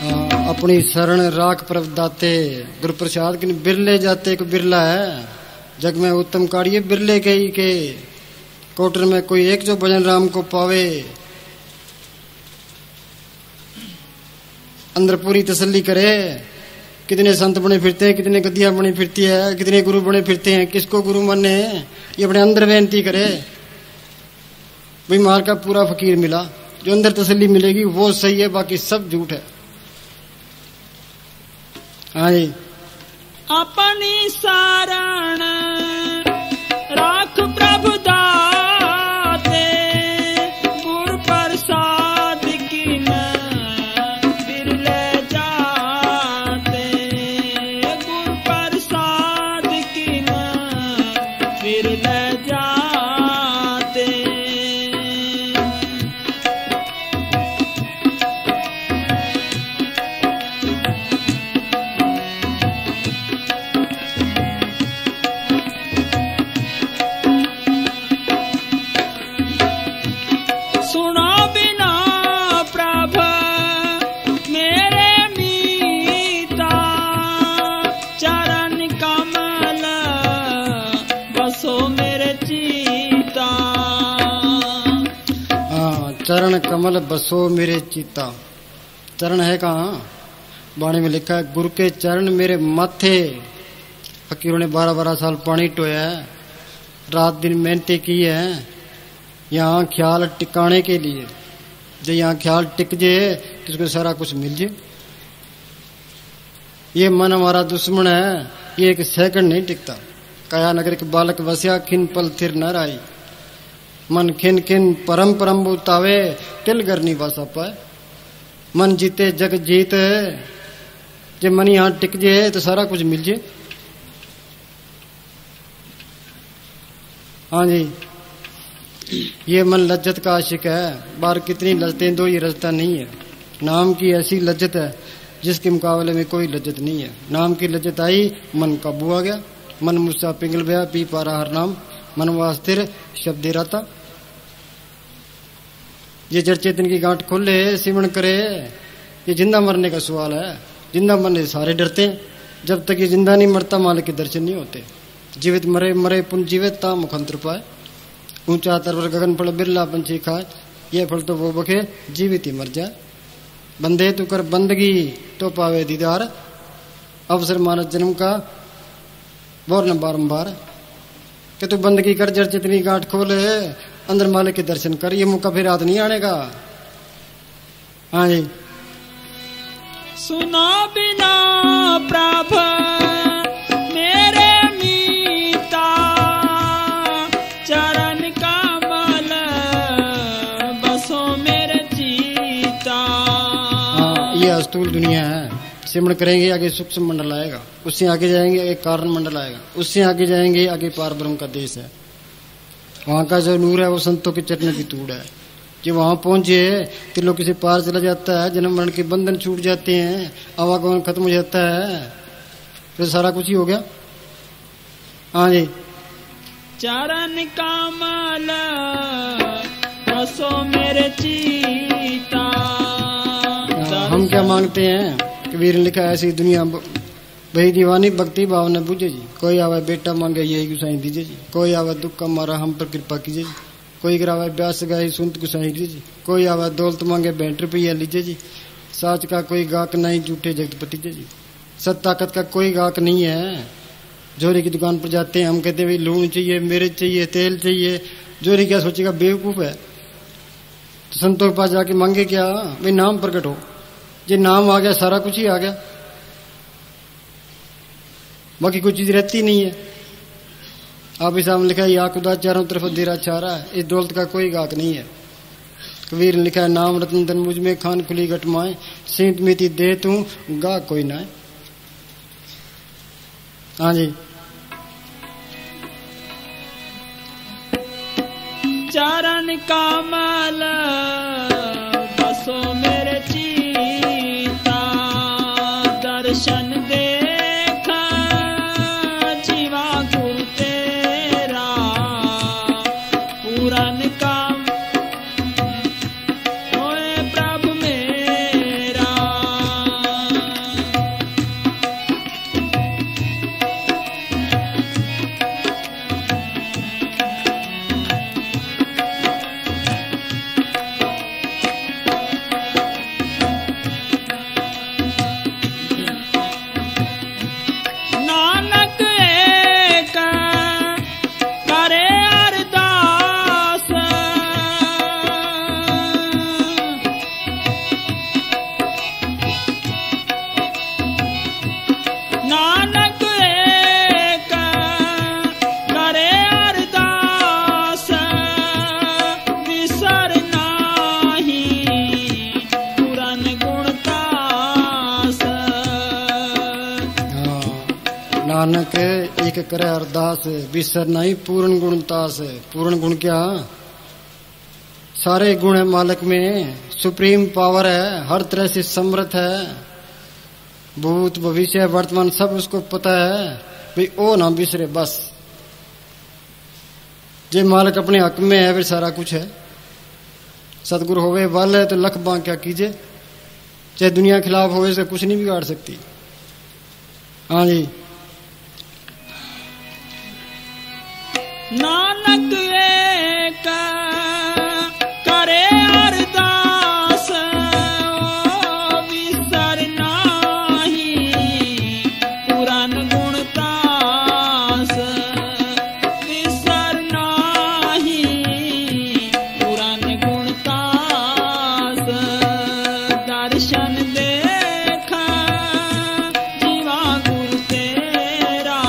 हाँ, अपनी शरण राख प्रभु दाते, गुरु प्रसाद की बिरले जाते को बिरला है। जग में उत्तम कार्य बिरले के ही के, कोटर में कोई एक जो भजन राम को पावे। अंदर पूरी तसल्ली करे, कितने संत बने फिरते हैं, कितने गद्दियां बनी फिरती है, कितने गुरु बने फिरते हैं, किसको गुरु माने, ये अपने अंदर बेनती करे। भाई मार का पूरा फकीर मिला, जो अंदर तसल्ली मिलेगी वो सही है, बाकी सब झूठ है। हाँ जी अपनी शरण राख प्रभु दाते, गुर प्रसाद की न बिरले जाते, गुर प्रसाद की न बिरले जाते। सुनो बिना प्रभ मेरे मीता, चरण कमल बसो मेरे चीता। हाँ चरण कमल बसो मेरे चिता। चरण है कहाँ? बाणी में लिखा है गुरु के चरण मेरे माथे। फकीरों ने 12-12 साल पानी टोया है, रात दिन मेहनतें की है यहाँ ख्याल टिकाने के लिए। जब यहाँ ख्याल टिक जाए तो उसको सारा कुछ मिल जाए। ये मन हमारा दुश्मन है, ये एक सेकंड नहीं टिकता। काया नगर के बालक वस्या खिन पल थिर न राई मन खिन खिन परम परम बुतावे तिल करनी वासा पाए मन जीते जग जीत जे मन यहाँ टिक जाए तो सारा कुछ मिल जाए। हाँ जी, ये मन लज्जत का आशिक है, बार कितनी लज्जतें दो ये रजता नहीं है। नाम की ऐसी लज्जत है जिसके मुकाबले में कोई लज्जत नहीं है। नाम की लज्जत आई मन काबू आ गया, मन मुस्सा पिघल गया, पी पा रहा हर नाम मन वास्तिर शब्द रहता। ये जड़ चेतन की गांठ खोले सिमरण करे, ये जिंदा मरने का सवाल है। जिंदा मरने सारे डरते हैं, जब तक ये जिंदा नहीं मरता मालिक के दर्शन नहीं होते। जीवित मरे मरे पुन जीवित ता मुखंत्र पाए, ऊंचा तरवर गगन फल बिरला पंछी खाए, ये फल तो वो बखे जीवित ही मर जाए। बंदे तू कर बंदगी तो पावे दीदार, अवसर मानस जन्म का बोरन बारंबार। कि तू बंदगी कर जड़ चितनी गांठ खोले, अंदर मालिक के दर्शन कर, ये मौका फिर याद नहीं आने का। हाँ जी, सुना बिना प्रभ मेरे मीता, चरण कमल बसो मेरे चीता। हाँ, ये अस्तूल दुनिया है। सिमरण करेंगे आगे सूक्ष्म मंडल आएगा, उससे आगे जाएंगे आगे कारण मंडल आएगा, उससे आगे जाएंगे आगे पार ब्रह्म का देश है। वहां का जो नूर है वो संतों के चरणों की तूड़ है। जो वहां पहुंचे तिलों से पार चला जाता है, जन्म मरण के बंधन छूट जाते हैं, आवागमन खत्म हो जाता है, फिर सारा कुछ ही हो गया। हाँ जी, चरण कमल बसो मेरे चीता। हम क्या मांगते हैं? कबीर ने लिखा ऐसी दुनिया वही दीवानी भक्ति भाव न बुझे जी। कोई आवे बेटा मांगे यही गुसाई दीजिए जी, कोई आवे दुख का मारा हम पर कृपा कीजिए जी, कोई गिरावे ब्यास गाई सुनत गुसाई दीजिए जी, कोई आवे दौलत मांगे 62 रुपया लीजिए जी। साच का कोई गाहक नहीं झूठे जगतपति जी, सत ताकत का कोई गाहक नहीं है। जोरी की दुकान पर जाते हैं, हम कहते हैं लून चाहिए, मिर्च चाहिए, तेल चाहिए। जोरी क्या सोचेगा, बेवकूफ है। तो संतों के पास जाके मांगे क्या? भाई नाम प्रकट हो। जे नाम आ गया सारा कुछ ही आ गया, बाकी कोई चीज रहती नहीं है। आप ही सामने लिखा है या खुदा चारों तरफ अंधेरा चारा है, इस दौलत का कोई गाहक नहीं है। कबीर ने लिखा है नाम रत्न धन मुझ में खान खुली गटमाए, सेंत मीति दे तू गाहक कोई ना है। हाँ जी, चरण कमल बसो मेरे चीता, दर्शन देखा जीवा गुरु तेरा, पूरन काम होए प्रभु मेरा। नानक एक करे अरदास, नानक एक करे अरदास, विसर नाही पूरन गुणतास। नानक एक करे अरदास, बिसर नहीं पूर्ण गुणतास। पूर्ण गुण क्या? सारे गुण है मालिक में, सुप्रीम पावर है, हर तरह से समर्थ है, भूत भविष्य वर्तमान सब उसको पता है। भाई ओ ना बिसरे बस। जे मालिक अपने हक में है फिर सारा कुछ है। सतगुरु होवे बल है तो लख बां क्या कीजिए, चाहे दुनिया खिलाफ होवे से कुछ नहीं बिगाड़ सकती। हाँ जी, नानक एक करे अरदास, विसर नाही पुरान गुणतास, विसर नाही पुरान गुणतास, दर्शन देखा जीवा गुरु तेरा,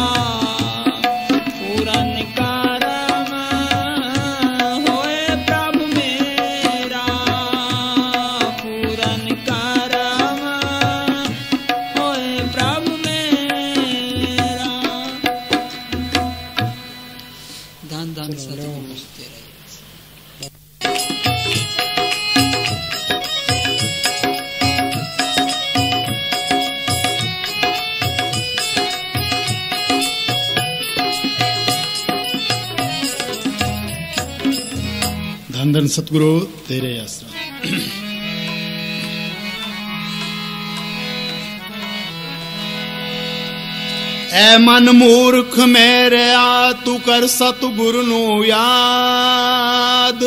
धन धन सतगुरु तेरे आसरा। ऐ मन मूर्ख मेरे आ तू कर सतगुरु नू याद,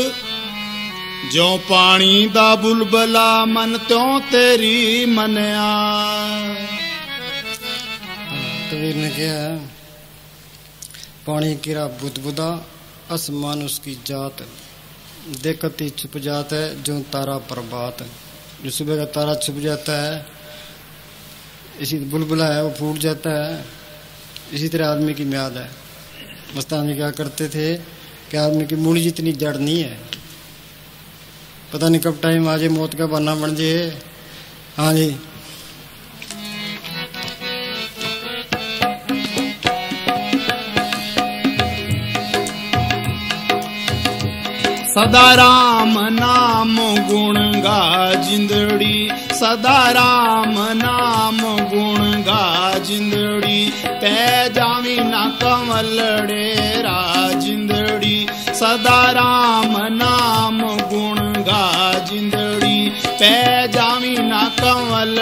जो पानी दा बुलबला मन त्यों तेरी मनया। कबीर ने कहा पानी किरा बुदबुदा आसमान उसकी जात, देखती छुप जाता है जो तारा प्रभात। जो सुबह का तारा छुप जाता है, इसी बुलबुला है वो फूट जाता है, इसी तरह आदमी की म्याद है। मस्तानी क्या करते थे कि आदमी की मूड़ी जितनी जड़ नहीं है, पता नहीं कब टाइम आ जाए मौत का बहाना बन जाए। हाँ जी, सदा राम नाम गुण गा जिंदड़ी, सदा राम नाम गुण गा जिंदड़ी, पै जावी ना कमलड़े रा जिंदड़ी। सदा राम नाम गुण गा जिंदड़ी, पै जावी ना कमल